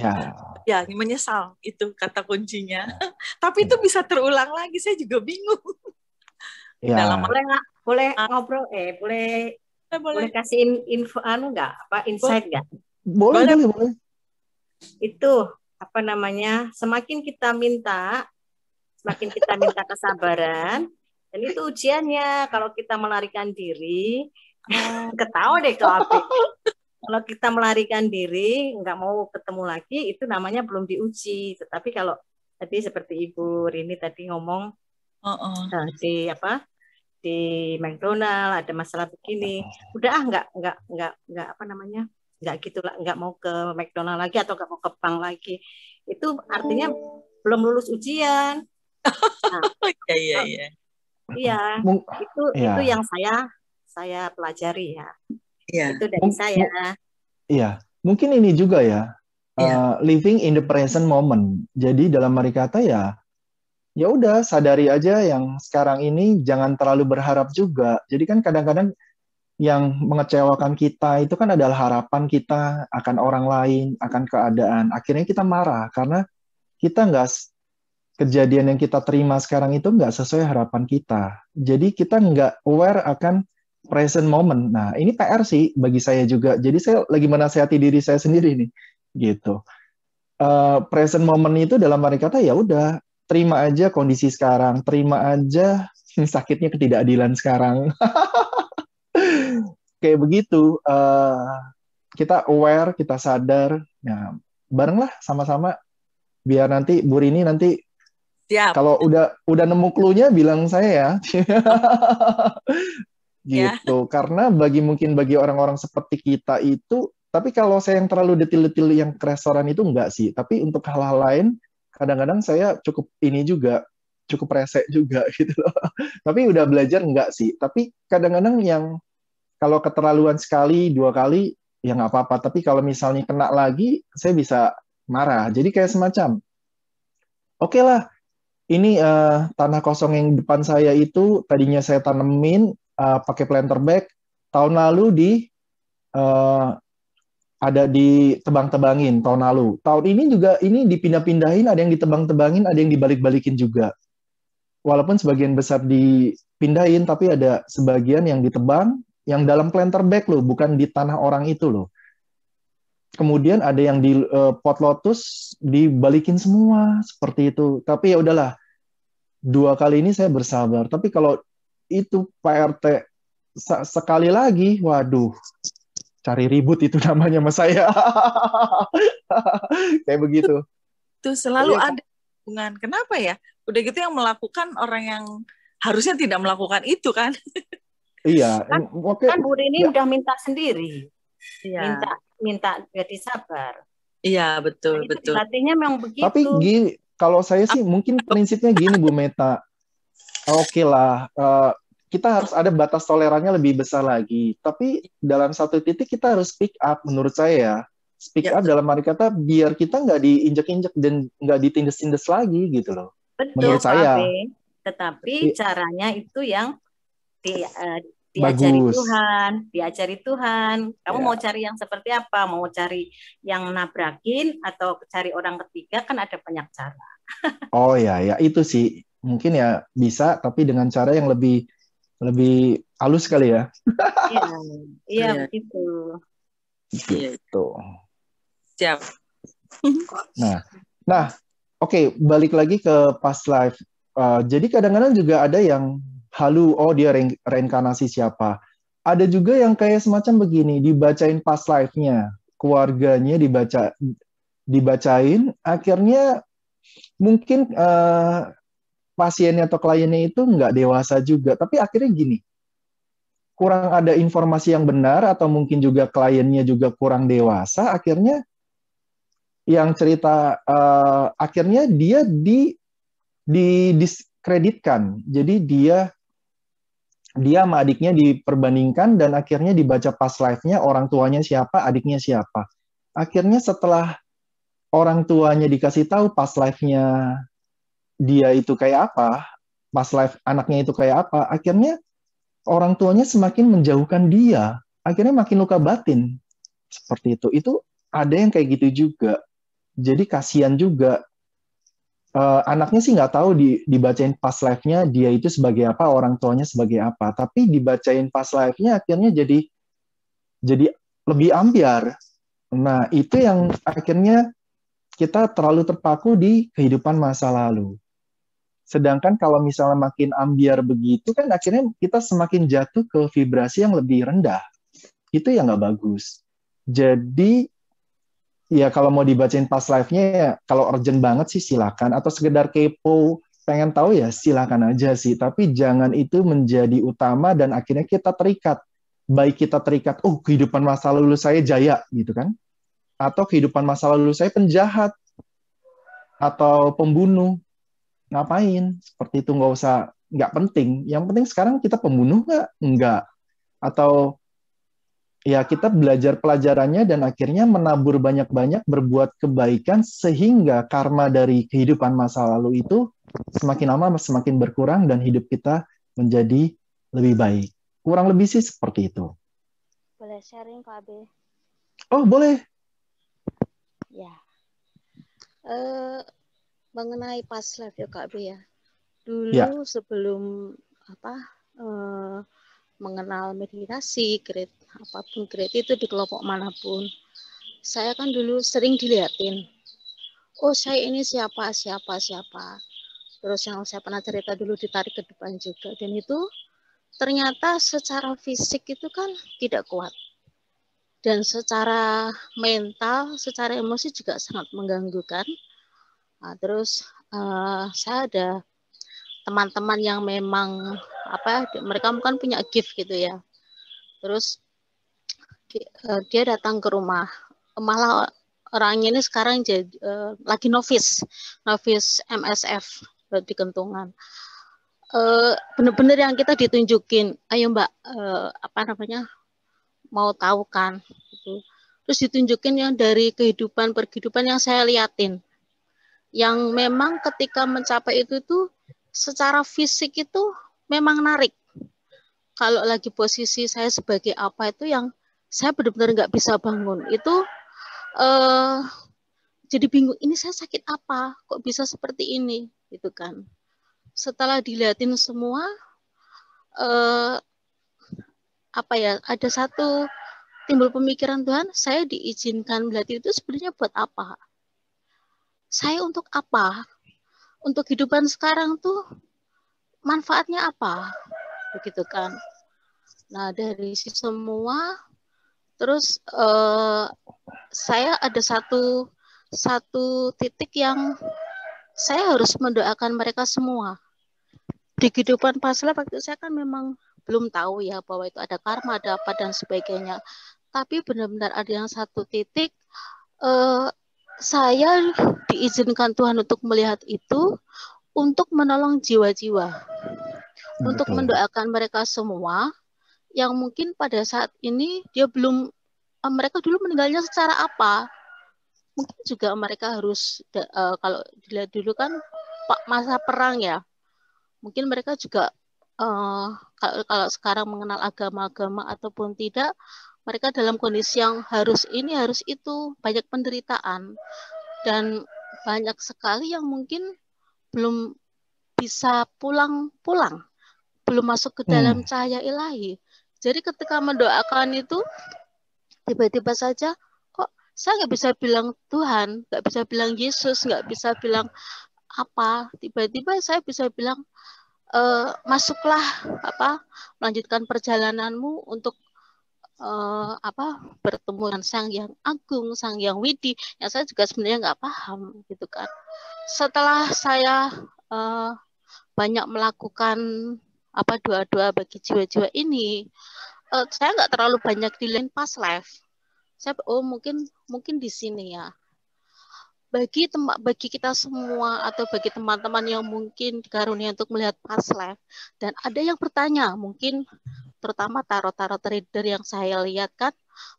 Ya, menyesal itu kata kuncinya. Tapi itu bisa terulang lagi. Saya juga bingung. Boleh ngobrol, boleh kasih info insight nggak? Boleh. Itu semakin kita minta kesabaran, dan itu ujiannya. Kalau kita melarikan diri, ketawa deh kalau kita melarikan diri, nggak mau ketemu lagi, itu namanya belum diuji. Tetapi kalau tadi seperti Ibu Rini tadi ngomong di McDonald ada masalah begini, udah nggak gitu lah, nggak mau ke McDonald lagi atau nggak mau ke bank lagi, itu artinya belum lulus ujian. Itu yang saya pelajari ya. Itu dari saya. Mungkin ini juga ya, living in the present moment. Jadi dalam arti kata ya udah sadari aja yang sekarang ini, jangan terlalu berharap juga. Jadi kan kadang-kadang yang mengecewakan kita itu kan adalah harapan kita akan orang lain, akan keadaan. Akhirnya kita marah karena kejadian yang kita terima sekarang itu nggak sesuai harapan kita. Jadi kita nggak aware akan present moment. Nah, ini PR sih bagi saya juga. Jadi saya lagi menasihati diri saya sendiri nih, gitu. Present moment itu dalam arti kata ya udah, terima aja kondisi sekarang, terima aja sakitnya ketidakadilan sekarang. Kayak begitu, kita aware, kita sadar, ya barenglah sama-sama, biar nanti Bu Rini nanti kalau udah nemu clue-nya bilang saya ya. Gitu. Karena mungkin bagi orang-orang seperti kita itu, tapi kalau saya yang terlalu detil-detil yang ke restoran itu enggak sih, tapi untuk hal-hal lain kadang-kadang saya cukup rese juga gitu loh. Tapi udah belajar enggak sih. Tapi kadang-kadang yang kalau keterlaluan sekali, 2 kali, ya nggak apa-apa. Tapi kalau misalnya kena lagi, saya bisa marah. Jadi kayak semacam, oke lah, ini tanah kosong yang depan saya itu tadinya saya tanemin pakai planter bag, tahun lalu ada ditebang-tebangin tahun lalu. Tahun ini juga ini dipindah-pindahin, ada yang ditebang-tebangin, ada yang dibalik-balikin juga. Walaupun sebagian besar dipindahin, tapi ada sebagian yang ditebang, yang dalam planter bag loh, bukan di tanah orang itu loh. Kemudian ada yang di pot lotus dibalikin semua seperti itu. Tapi ya udahlah, 2 kali ini saya bersabar. Tapi kalau itu Pak RT sekali lagi, waduh, cari ribut itu namanya sama saya. Kayak begitu. Itu selalu ada hubungan. Kenapa ya? Udah gitu yang melakukan orang yang harusnya tidak melakukan itu kan? Iya. Kan Bu Rini udah minta sendiri. Minta jadi sabar. Iya, betul, betul. Artinya memang begitu. Tapi gini, kalau saya sih mungkin prinsipnya gini Bu Meta. Oke lah, kita harus ada batas tolerannya lebih besar lagi. Tapi dalam satu titik kita harus speak up, menurut saya. Speak up dalam arti kata biar kita nggak diinjek-injek dan nggak ditindes-tindes lagi gitu loh. Betul, menurut saya. Tetapi caranya itu yang diajari Tuhan. Kamu mau cari yang seperti apa? Mau cari yang nabrakin atau cari orang ketiga, kan ada banyak cara. Oh ya, itu sih. mungkin ya bisa, tapi dengan cara yang lebih halus kali ya. Iya begitu. Gitu. Siap. Nah, oke, balik lagi ke past life. Jadi kadang-kadang juga ada yang halu, oh dia reinkarnasi siapa. Ada juga yang kayak semacam begini, dibacain past life-nya, keluarganya dibacain, akhirnya mungkin pasiennya atau kliennya itu nggak dewasa juga, tapi akhirnya gini, kurang ada informasi yang benar atau mungkin juga kliennya juga kurang dewasa, akhirnya yang cerita akhirnya dia didiskreditkan. Jadi dia sama adiknya diperbandingkan dan akhirnya dibaca past life-nya orang tuanya siapa, adiknya siapa. Akhirnya setelah orang tuanya dikasih tahu past life-nya dia itu kayak apa, past life anaknya itu kayak apa, akhirnya orang tuanya semakin menjauhkan dia, akhirnya makin luka batin. Seperti itu. Itu ada yang kayak gitu juga. Jadi kasihan juga. Anaknya sih nggak tahu dibacain past life-nya dia itu sebagai apa, orang tuanya sebagai apa. Tapi dibacain past life-nya akhirnya jadi lebih ambiar. Nah, itu yang akhirnya kita terlalu terpaku di kehidupan masa lalu. Sedangkan kalau misalnya makin ambiar begitu kan akhirnya kita semakin jatuh ke vibrasi yang lebih rendah. Itu yang nggak bagus. Jadi ya kalau mau dibacain past life-nya ya kalau urgent banget sih silakan. Atau sekedar kepo pengen tahu ya silakan aja sih. Tapi jangan itu menjadi utama dan akhirnya kita terikat. Baik kita terikat, oh kehidupan masa lalu saya jaya gitu kan. Atau kehidupan masa lalu saya penjahat. Atau pembunuh. Ngapain? Seperti itu nggak penting. Yang penting sekarang kita pembunuh nggak? Nggak. Atau ya kita belajar pelajarannya dan akhirnya menabur banyak-banyak berbuat kebaikan sehingga karma dari kehidupan masa lalu itu semakin lama semakin berkurang dan hidup kita menjadi lebih baik. Kurang lebih sih seperti itu. Boleh sharing Kak Abe? Oh boleh. Ya. Mengenai past life ya Kak B ya. Dulu sebelum mengenal meditasi, grade apapun grade itu di kelompok manapun, saya kan dulu sering dilihatin. Oh saya ini siapa. Terus yang saya pernah cerita dulu ditarik ke depan juga. Dan itu ternyata secara fisik itu kan tidak kuat. Dan secara mental, secara emosi juga sangat mengganggu kan. Nah, terus saya ada teman-teman yang memang mereka kan punya gift gitu ya. Terus dia datang ke rumah, malah orangnya ini sekarang jadi lagi novice MSF di Kentungan. Benar-benar yang kita ditunjukin, ayo Mbak, mau tahu kan? Gitu. Terus ditunjukin yang dari kehidupan yang saya liatin. Yang memang ketika mencapai itu tuh secara fisik itu memang narik. Kalau lagi posisi saya sebagai apa itu yang saya benar-benar nggak bisa bangun. Itu jadi bingung, ini saya sakit apa? Kok bisa seperti ini? Gitu kan. Setelah dilihatin semua, ada satu timbul pemikiran, Tuhan, saya diizinkan berarti itu sebenarnya buat apa? Saya untuk apa? Untuk kehidupan sekarang tuh manfaatnya apa? Begitu kan. Nah, dari semua terus saya ada satu titik yang saya harus mendoakan mereka semua. Di kehidupan past life waktu saya kan memang belum tahu ya bahwa itu ada karma, ada apa dan sebagainya. Tapi benar-benar ada yang satu titik saya diizinkan Tuhan untuk melihat itu, untuk menolong jiwa-jiwa, untuk mendoakan mereka semua yang mungkin pada saat ini dia belum, mereka dulu meninggalnya secara apa, mungkin juga mereka harus kalau dilihat dulu kan masa perang ya, mungkin mereka juga kalau sekarang mengenal agama-agama ataupun tidak, mereka dalam kondisi yang harus ini, harus itu, banyak penderitaan. Dan banyak sekali yang mungkin belum bisa pulang-pulang, belum masuk ke dalam cahaya ilahi. Jadi ketika mendoakan itu, tiba-tiba saja, kok saya nggak bisa bilang Tuhan, nggak bisa bilang Yesus, nggak bisa bilang apa. Tiba-tiba saya bisa bilang, masuklah, melanjutkan perjalananmu untuk bertemu dengan Sang Yang Agung, Sang Yang Widi, yang saya juga sebenarnya nggak paham gitu kan. Setelah saya banyak melakukan doa-doa bagi jiwa-jiwa ini, saya nggak terlalu banyak di past life. Saya mungkin di sini ya. Bagi kita semua atau bagi teman-teman yang mungkin dikaruniai untuk melihat past life, dan ada yang bertanya, mungkin terutama tarot trader yang saya lihat kan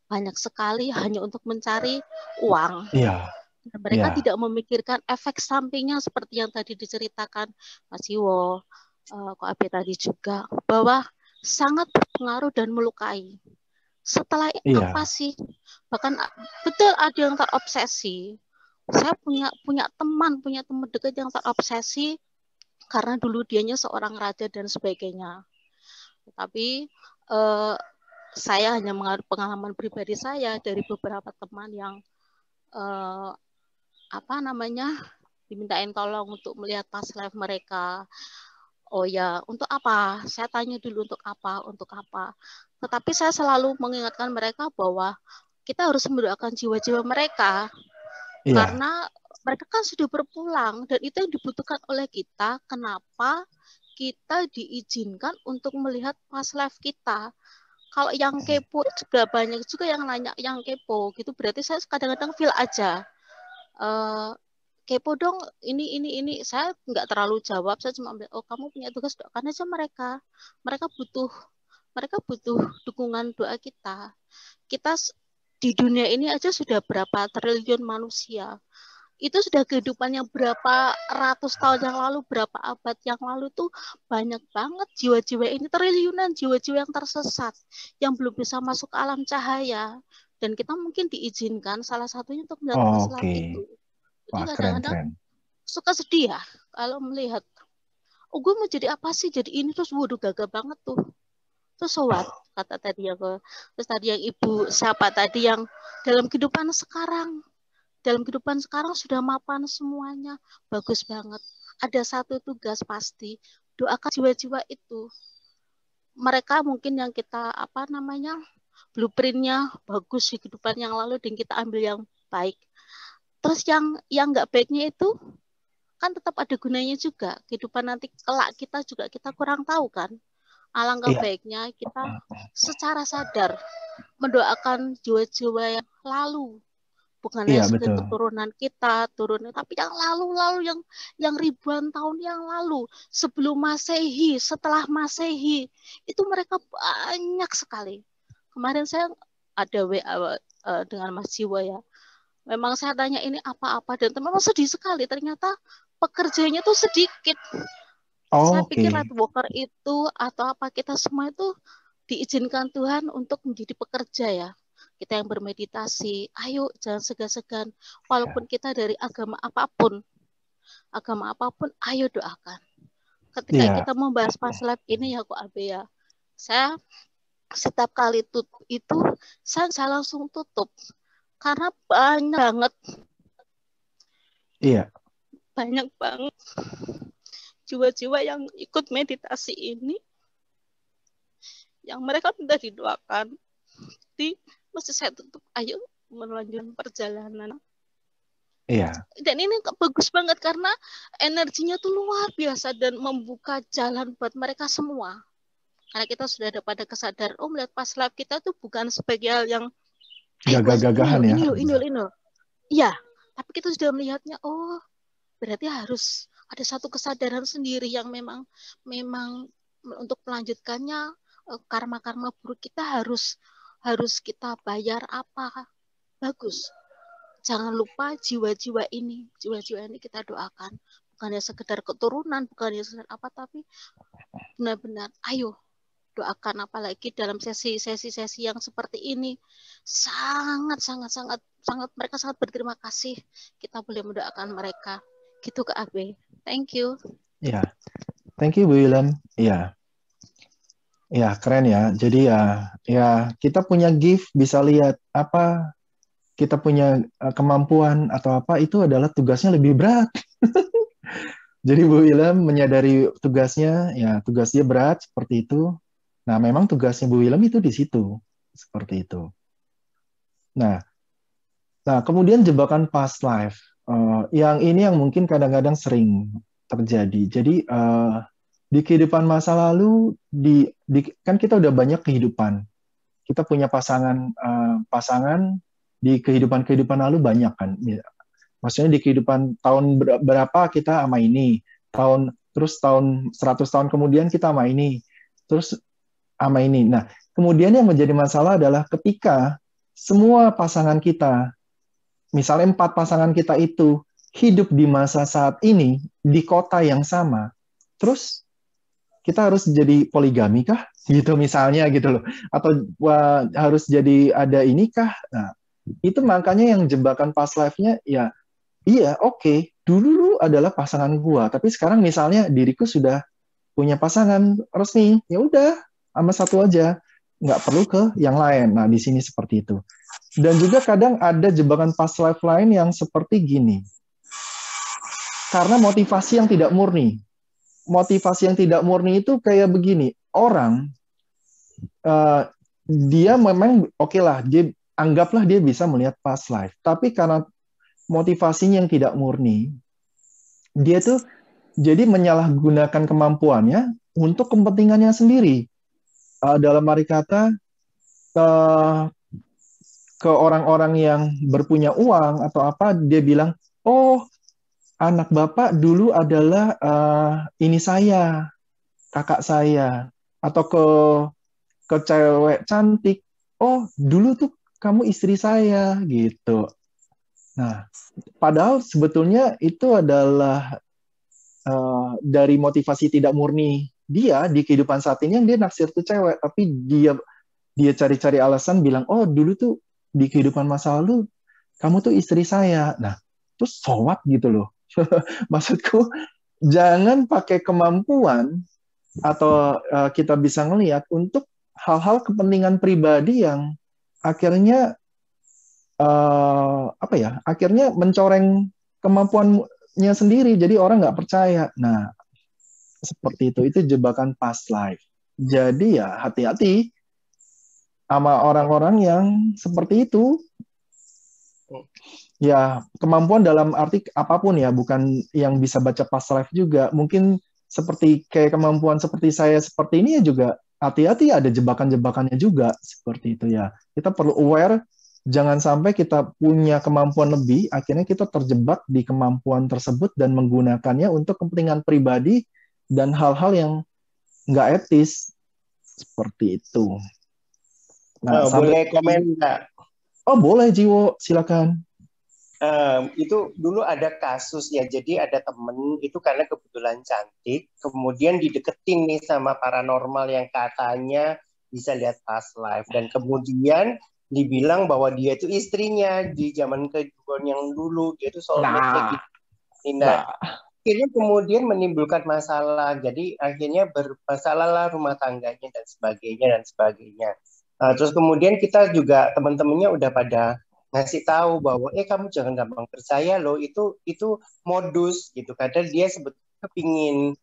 banyak sekali hanya untuk mencari uang. Iya. Mereka tidak memikirkan efek sampingnya seperti yang tadi diceritakan Mas Iwo, Ko Abe tadi juga, bahwa sangat berpengaruh dan melukai. Setelah apa sih? Bahkan betul ada yang terobsesi. Saya punya teman dekat yang terobsesi karena dulu dianya seorang raja dan sebagainya. Tapi saya hanya mengaruh pengalaman pribadi saya dari beberapa teman yang dimintain tolong untuk melihat past life mereka. Oh ya, untuk apa? Saya tanya dulu untuk apa. Tetapi saya selalu mengingatkan mereka bahwa kita harus mendoakan jiwa-jiwa mereka. Karena mereka kan sudah berpulang dan itu yang dibutuhkan oleh kita. Kenapa kita diizinkan untuk melihat past life kita? Kalau yang kepo juga banyak juga yang nanya yang kepo gitu, berarti saya kadang-kadang feel aja. Kepo dong, ini saya nggak terlalu jawab, saya cuma bilang, oh kamu punya tugas, doakan aja mereka butuh dukungan doa kita di dunia ini aja sudah berapa triliun manusia, itu sudah kehidupan yang berapa ratus tahun yang lalu, berapa abad yang lalu tuh banyak banget jiwa-jiwa ini, triliunan jiwa-jiwa yang tersesat yang belum bisa masuk ke alam cahaya, dan kita mungkin diizinkan salah satunya untuk melihat masalah itu. Jadi kadang-kadang suka sedih ya kalau melihat, oh gue mau jadi apa sih, jadi ini, terus waduh gagah banget tuh. Terus what? Kata tadi aku. Terus tadi yang ibu siapa tadi yang dalam kehidupan sekarang sudah mapan semuanya, bagus banget. Ada satu tugas pasti, doakan jiwa-jiwa itu. Mereka mungkin yang kita blueprintnya bagus di kehidupan yang lalu dan kita ambil yang baik. Terus yang nggak baiknya itu kan tetap ada gunanya juga. Kehidupan nanti kelak kita juga kita kurang tahu kan. Alangkah baiknya kita secara sadar mendoakan jiwa-jiwa yang lalu, bukan hanya sekedar keturunan kita, tapi yang lalu yang ribuan tahun yang lalu, sebelum Masehi, setelah Masehi, itu mereka banyak sekali. Kemarin saya ada WA dengan Mas Jiwa ya. Memang saya tanya ini apa-apa dan memang sedih sekali, ternyata pekerjanya tuh sedikit. Saya pikir Lightworker itu atau apa, kita semua itu diizinkan Tuhan untuk menjadi pekerja ya. Kita yang bermeditasi, ayo jangan segan-segan. Walaupun kita dari agama apapun, ayo doakan. Ketika kita membahas past life ini ya Ko Abe ya, saya setiap kali itu saya langsung tutup. Karena banyak banget jiwa-jiwa yang ikut meditasi ini, yang mereka minta didoakan. Jadi mesti saya tutup, ayo melanjutkan perjalanan. Dan ini bagus banget karena energinya tuh luar biasa dan membuka jalan buat mereka semua. Karena kita sudah ada pada kesadaran, melihat past life kita tuh bukan sebagai hal yang gagah-gagahan ya. Ini. Iya, tapi kita sudah melihatnya, oh berarti harus ada satu kesadaran sendiri yang memang untuk melanjutkannya karma-karma buruk kita harus kita bayar apa. Bagus. Jangan lupa jiwa-jiwa ini kita doakan. Bukannya sekedar keturunan, bukannya sekedar apa, tapi benar-benar ayo doakan, apalagi dalam sesi-sesi yang seperti ini sangat mereka sangat berterima kasih kita boleh mendoakan mereka gitu Kak Abe. Thank you. Ya, thank you Bu Ilham. Ya, ya keren ya. Jadi ya kita punya gift, bisa lihat apa kita punya kemampuan atau apa, itu adalah tugasnya lebih berat. Jadi Bu Ilham menyadari tugasnya, ya tugas dia berat seperti itu. Nah, memang tugasnya Bu Ilham itu di situ, seperti itu. Nah, kemudian jebakan past life. Yang ini yang mungkin kadang-kadang sering terjadi. Jadi di kehidupan masa lalu, kan kita udah banyak kehidupan. Kita punya pasangan di kehidupan lalu banyak kan. Ya, maksudnya di kehidupan tahun berapa kita sama ini, terus tahun 100 tahun kemudian kita sama ini, terus sama ini. Nah, kemudian yang menjadi masalah adalah ketika semua pasangan kita, misalnya 4 pasangan kita itu hidup di masa saat ini di kota yang sama, terus kita harus jadi poligami kah? Gitu misalnya gitu loh. Atau harus jadi ada ini kah? Nah, itu makanya yang jebakan past life-nya ya, iya oke, dulu adalah pasangan gua, tapi sekarang misalnya diriku sudah punya pasangan resmi, ya udah sama satu aja, nggak perlu ke yang lain. Nah, di sini seperti itu. Dan juga kadang ada jebakan past life lain yang seperti gini. Karena motivasi yang tidak murni. Motivasi yang tidak murni itu kayak begini. Orang, dia memang oke lah, anggaplah dia bisa melihat past life. Tapi karena motivasinya yang tidak murni, dia tuh jadi menyalahgunakan kemampuannya untuk kepentingannya sendiri. Dalam arti kata, ke orang-orang yang berpunya uang atau apa, dia bilang, oh, anak bapak dulu adalah ini saya, kakak saya, atau ke cewek cantik, oh, dulu tuh kamu istri saya, gitu. Nah, padahal sebetulnya itu adalah dari motivasi tidak murni dia di kehidupan saat ini, yang dia naksir tuh cewek, tapi dia cari-cari alasan bilang, oh dulu tuh di kehidupan masa lalu kamu tuh istri saya. Nah, terus so what gitu loh. Maksudku, jangan pakai kemampuan atau kita bisa ngelihat untuk hal-hal kepentingan pribadi yang akhirnya akhirnya mencoreng kemampuannya sendiri, jadi orang nggak percaya. Nah, seperti itu jebakan past life. Jadi ya hati-hati sama orang-orang yang seperti itu. Ya, kemampuan dalam arti apapun ya, bukan yang bisa baca past life juga. Mungkin seperti kayak kemampuan seperti saya seperti ini ya juga hati-hati, ada jebakan-jebakannya juga seperti itu ya. Kita perlu aware, jangan sampai kita punya kemampuan lebih, akhirnya kita terjebak di kemampuan tersebut dan menggunakannya untuk kepentingan pribadi dan hal-hal yang nggak etis seperti itu. Nah, boleh komen nggak? Oh boleh Jiwo, silakan. Itu dulu ada kasus ya, jadi ada temen itu karena kebetulan cantik, kemudian dideketin nih sama paranormal yang katanya bisa lihat past life, dan kemudian dibilang bahwa dia itu istrinya di zaman kehidupan yang dulu, dia itu soulmate gitu. Nah, akhirnya kemudian menimbulkan masalah, jadi akhirnya bermasalah lah rumah tangganya dan sebagainya. Terus kemudian kita juga teman-temannya udah pada ngasih tahu bahwa kamu jangan gampang percaya loh, itu modus gitu, karena dia sebetulnya kepingin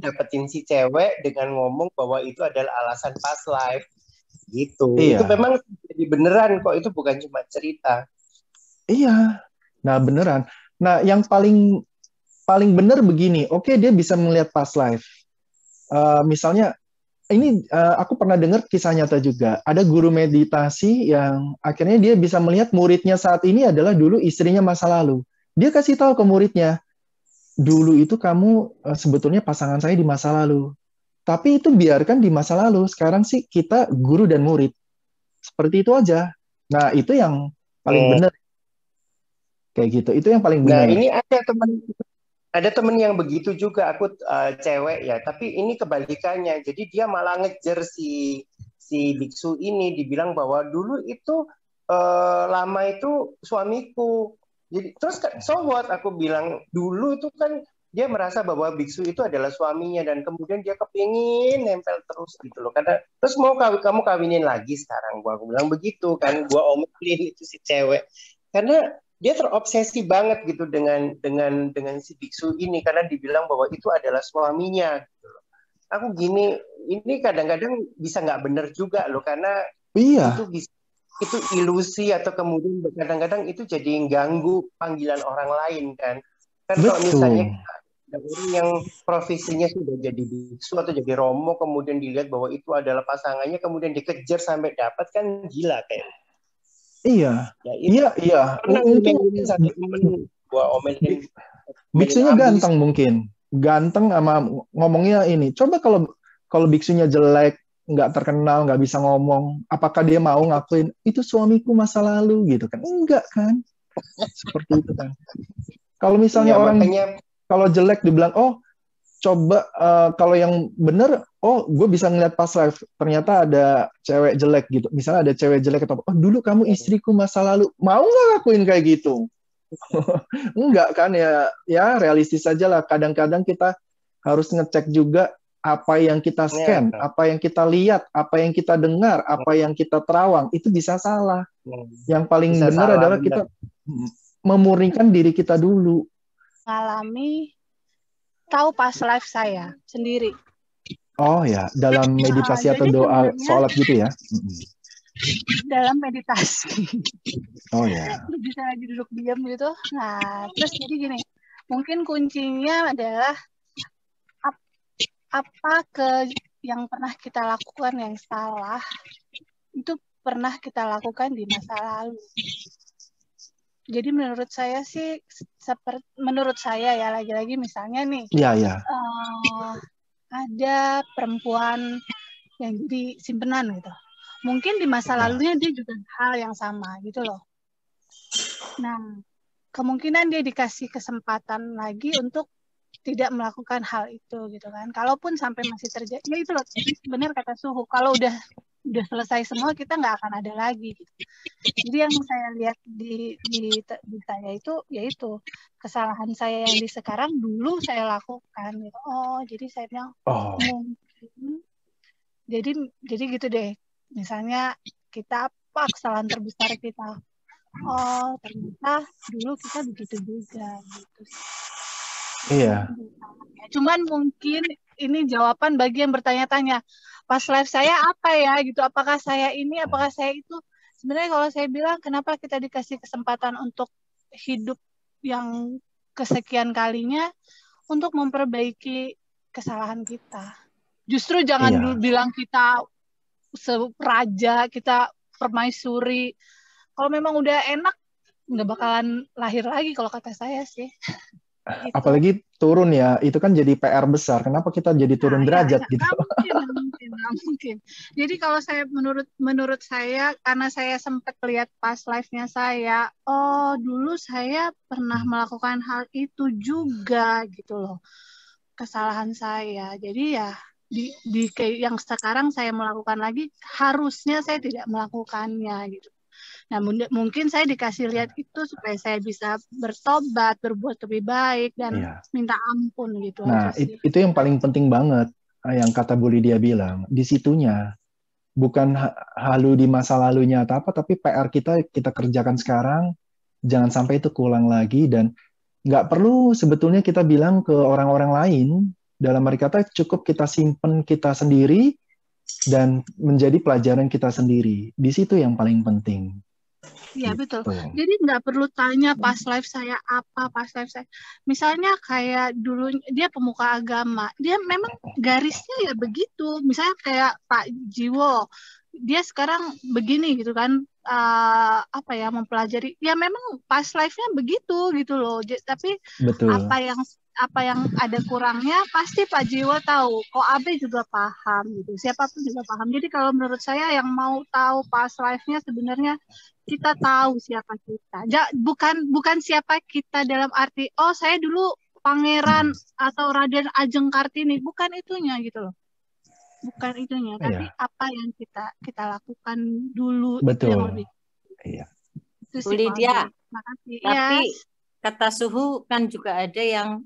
dapetin si cewek dengan ngomong bahwa itu adalah alasan past life gitu. Itu memang jadi beneran kok, itu bukan cuma cerita. Iya, nah beneran. Nah yang paling bener begini, oke, dia bisa melihat past life. Misalnya ini aku pernah dengar kisah nyata juga. Ada guru meditasi yang akhirnya dia bisa melihat muridnya saat ini adalah dulu istrinya masa lalu. Dia kasih tahu ke muridnya, dulu itu kamu sebetulnya pasangan saya di masa lalu. Tapi itu biarkan di masa lalu. Sekarang sih kita guru dan murid. Seperti itu aja. Nah, itu yang paling benar. Kayak gitu. Itu yang paling benar. Nah, ini ada temen yang begitu juga, aku cewek ya, tapi ini kebalikannya. Jadi dia malah ngejar si biksu ini, dibilang bahwa dulu itu lama itu suamiku. Jadi terus so what, aku bilang dulu itu kan dia merasa bahwa biksu itu adalah suaminya dan kemudian dia kepingin nempel terus gitu loh. Karena terus mau kamu kawinin lagi sekarang, aku bilang begitu kan, gua omelin itu si cewek karena dia terobsesi banget gitu dengan si biksu ini karena dibilang bahwa itu adalah suaminya gitu loh. Aku gini, ini kadang-kadang bisa nggak bener juga loh karena itu ilusi atau kemudian kadang-kadang itu jadi ganggu panggilan orang lain kan. Kan kalau misalnya ada orang yang profesinya sudah jadi biksu atau jadi romo kemudian dilihat bahwa itu adalah pasangannya kemudian dikejar sampai dapat kan gila kayak. Iya. Ya, iya. Mungkin satu temen gua omelin biksunya ganteng mungkin. Ganteng sama ngomongnya ini. Coba kalau biksunya jelek, nggak terkenal, nggak bisa ngomong, apakah dia mau ngakuin itu suamiku masa lalu gitu kan? Enggak kan? Seperti itu kan. Kalau misalnya kalau jelek dibilang, oh coba kalau yang bener, oh gue bisa ngeliat pas live, ternyata ada cewek jelek gitu. Misalnya ada cewek jelek atau oh dulu kamu istriku masa lalu, mau nggak ngakuin kayak gitu? Enggak kan ya realistis aja lah. Kadang-kadang kita harus ngecek juga apa yang kita scan, apa yang kita lihat, apa yang kita dengar, apa yang kita terawang, itu bisa salah. Yang paling benar adalah kita memurnikan diri kita dulu. Mengalami tahu pas live saya sendiri. Oh ya, dalam meditasi atau doa sholat gitu ya? Dalam meditasi. Oh ya. Bisa lagi duduk diam gitu. Nah, terus jadi gini, mungkin kuncinya adalah apa yang pernah kita lakukan yang salah itu pernah kita lakukan di masa lalu. Jadi menurut saya sih, menurut saya ya lagi-lagi misalnya nih, ada perempuan yang jadi simpenan gitu. Mungkin di masa lalunya dia juga hal yang sama gitu loh. Nah, kemungkinan dia dikasih kesempatan lagi untuk tidak melakukan hal itu gitu kan. Kalaupun sampai masih terjadi, ya itu loh, benar kata Suhu. Kalau udah selesai semua, kita nggak akan ada lagi. Gitu. Jadi yang saya lihat di saya itu, yaitu kesalahan saya yang di sekarang dulu saya lakukan. Gitu. Oh, jadi saya bilang mungkin. Jadi gitu deh. Misalnya kita apa kesalahan terbesar kita? Oh, ternyata dulu kita begitu juga. Gitu. Iya. Cuman mungkin ini jawaban bagi yang bertanya-tanya. Pas live saya apa ya gitu? Apakah saya ini? Apakah saya itu? Sebenarnya kalau saya bilang kenapa kita dikasih kesempatan untuk hidup yang kesekian kalinya untuk memperbaiki kesalahan kita. Justru jangan dulu bilang kita raja, kita permaisuri. Kalau memang udah enak, nggak bakalan lahir lagi kalau kata saya sih. Gitu. Apalagi turun ya, itu kan jadi PR besar. Kenapa kita jadi turun derajat gitu? Mungkin. Jadi kalau saya menurut saya, karena saya sempat lihat pas live-nya saya, oh dulu saya pernah melakukan hal itu juga gitu loh, kesalahan saya. Jadi ya di yang sekarang saya melakukan lagi, harusnya saya tidak melakukannya gitu. Nah, mungkin saya dikasih lihat itu supaya saya bisa bertobat, berbuat lebih baik, dan minta ampun gitu. Nah, itu yang paling penting banget, yang kata Bu Lydia bilang. Di situnya, bukan halu di masa lalunya atau apa, tapi PR kita kerjakan sekarang, jangan sampai itu keulang lagi, dan nggak perlu sebetulnya kita bilang ke orang-orang lain, dalam arti kata cukup kita simpen kita sendiri, dan menjadi pelajaran kita sendiri. Di situ yang paling penting. Iya betul. Jadi nggak perlu tanya pas live saya apa, pas live saya. Misalnya kayak dulu dia pemuka agama, dia memang garisnya ya begitu. Misalnya kayak Pak Jiwo, dia sekarang begini gitu kan, mempelajari. Ya memang pas live-nya begitu gitu loh. Tapi betul. Apa yang ada kurangnya pasti Pak Jiwo tahu. Kok Abe juga paham gitu. Siapapun juga paham. Jadi kalau menurut saya yang mau tahu pas live-nya sebenarnya kita tahu siapa kita. Bukan siapa kita dalam arti saya dulu pangeran atau Raden Ajeng Kartini, bukan itunya gitu loh. Bukan itunya, tapi apa yang kita lakukan dulu. Betul. Itu yang lebih. Iya. Bu Lydia, tapi kata Suhu kan juga ada yang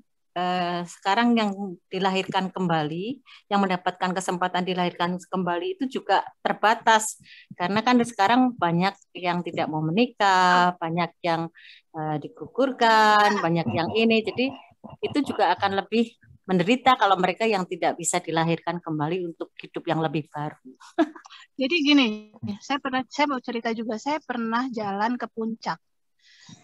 sekarang yang dilahirkan kembali, yang mendapatkan kesempatan dilahirkan kembali itu juga terbatas. Karena kan sekarang banyak yang tidak mau menikah, banyak yang digugurkan, banyak yang ini. Jadi itu juga akan lebih menderita kalau mereka yang tidak bisa dilahirkan kembali untuk hidup yang lebih baru. Jadi gini, saya mau cerita juga, saya pernah jalan ke puncak.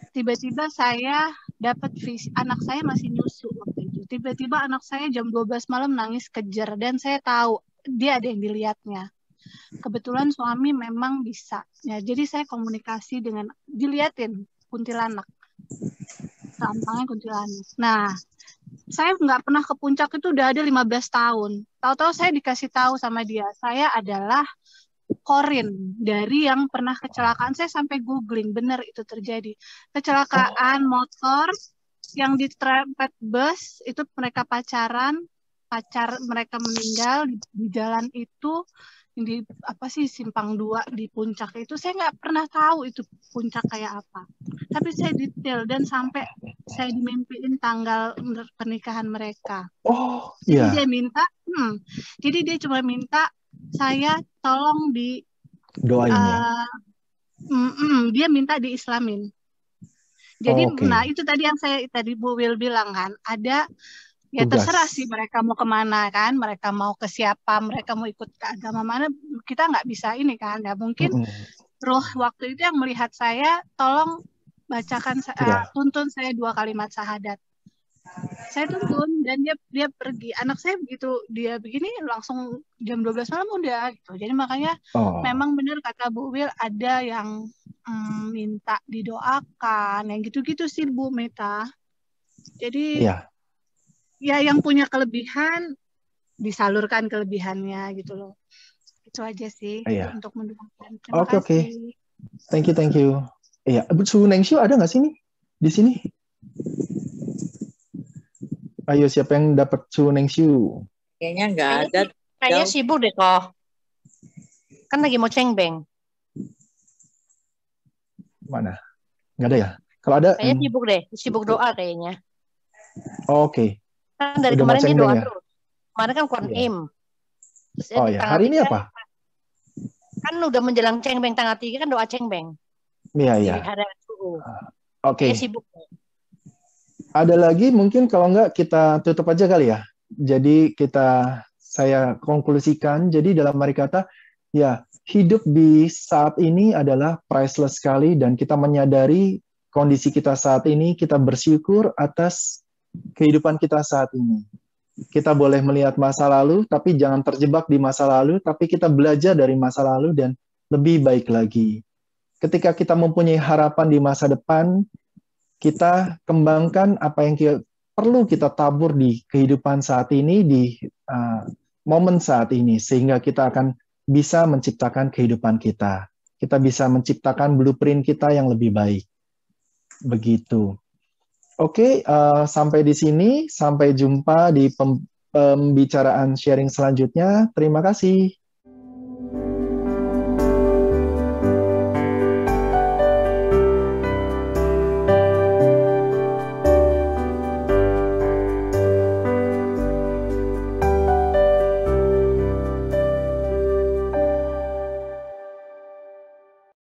Tiba-tiba saya dapat visi, anak saya masih nyusu waktu itu. Tiba-tiba anak saya jam 12 malam nangis kejer, dan saya tahu dia ada yang dilihatnya. Kebetulan suami memang bisa. Ya, jadi saya komunikasi dengan, diliatin kuntilanak. Tampangnya kuntilanak. Nah, saya nggak pernah ke puncak itu udah ada 15 tahun. Tahu-tahu saya dikasih tahu sama dia, saya adalah Korin dari yang pernah kecelakaan. Saya sampai googling, benar itu terjadi. Kecelakaan motor yang diserempet bus, itu mereka pacar mereka meninggal di jalan itu, di apa sih, Simpang 2 di puncak itu. Saya nggak pernah tahu itu puncak kayak apa. Tapi saya detail, dan sampai saya dimimpiin tanggal pernikahan mereka. Oh, jadi iya. dia minta, jadi dia cuma minta saya tolong di Doain ya. Dia minta diislamin. Jadi nah itu tadi yang saya tadi Bu Wil bilang kan, ada ya Tugas. Terserah sih mereka mau kemana kan, mereka mau ke siapa, mereka mau ikut ke agama mana, kita nggak bisa ini kan. Ya mungkin roh waktu itu yang melihat saya, tolong bacakan, tuntun saya 2 kalimat syahadat. Saya tuntun, dan dia pergi. Anak saya begitu dia begini langsung jam 12 malam udah gitu. Jadi makanya memang benar kata Bu Wil, ada yang minta didoakan, yang gitu-gitu sih Bu Meta. Jadi ya yang punya kelebihan disalurkan kelebihannya gitu loh. Itu aja sih untuk mendoakan. Terima kasih. Oke. Thank you. Iya, Bu Nengshu ada nggak sih nih di sini? Ayo, siapa yang dapat Su Nengshu? Kayaknya nggak ada. Kayaknya sibuk deh kok. Kan lagi mau cengbeng. Mana? Nggak ada ya? Kalau ada? Kayaknya sibuk deh. Sibuk doa kayaknya. Oke. Kan dari kemarin dia doa terus. Kemarin kan Kuan-im. Oh ya, hari ini apa? Kan udah menjelang cengbeng tanggal 3 kan doa cengbeng. Iya. Oke. Dia sibuk. Ada lagi mungkin, kalau enggak kita tutup aja kali ya. Jadi saya konklusikan, jadi dalam mari kata, ya hidup di saat ini adalah priceless sekali, dan kita menyadari kondisi kita saat ini, kita bersyukur atas kehidupan kita saat ini. Kita boleh melihat masa lalu, tapi jangan terjebak di masa lalu, tapi kita belajar dari masa lalu dan lebih baik lagi. Ketika kita mempunyai harapan di masa depan, kita kembangkan apa yang perlu kita tabur di kehidupan saat ini, di momen saat ini, sehingga kita akan bisa menciptakan kehidupan kita. Kita bisa menciptakan blueprint kita yang lebih baik. Begitu. Oke, sampai di sini. Sampai jumpa di pembicaraan sharing selanjutnya. Terima kasih.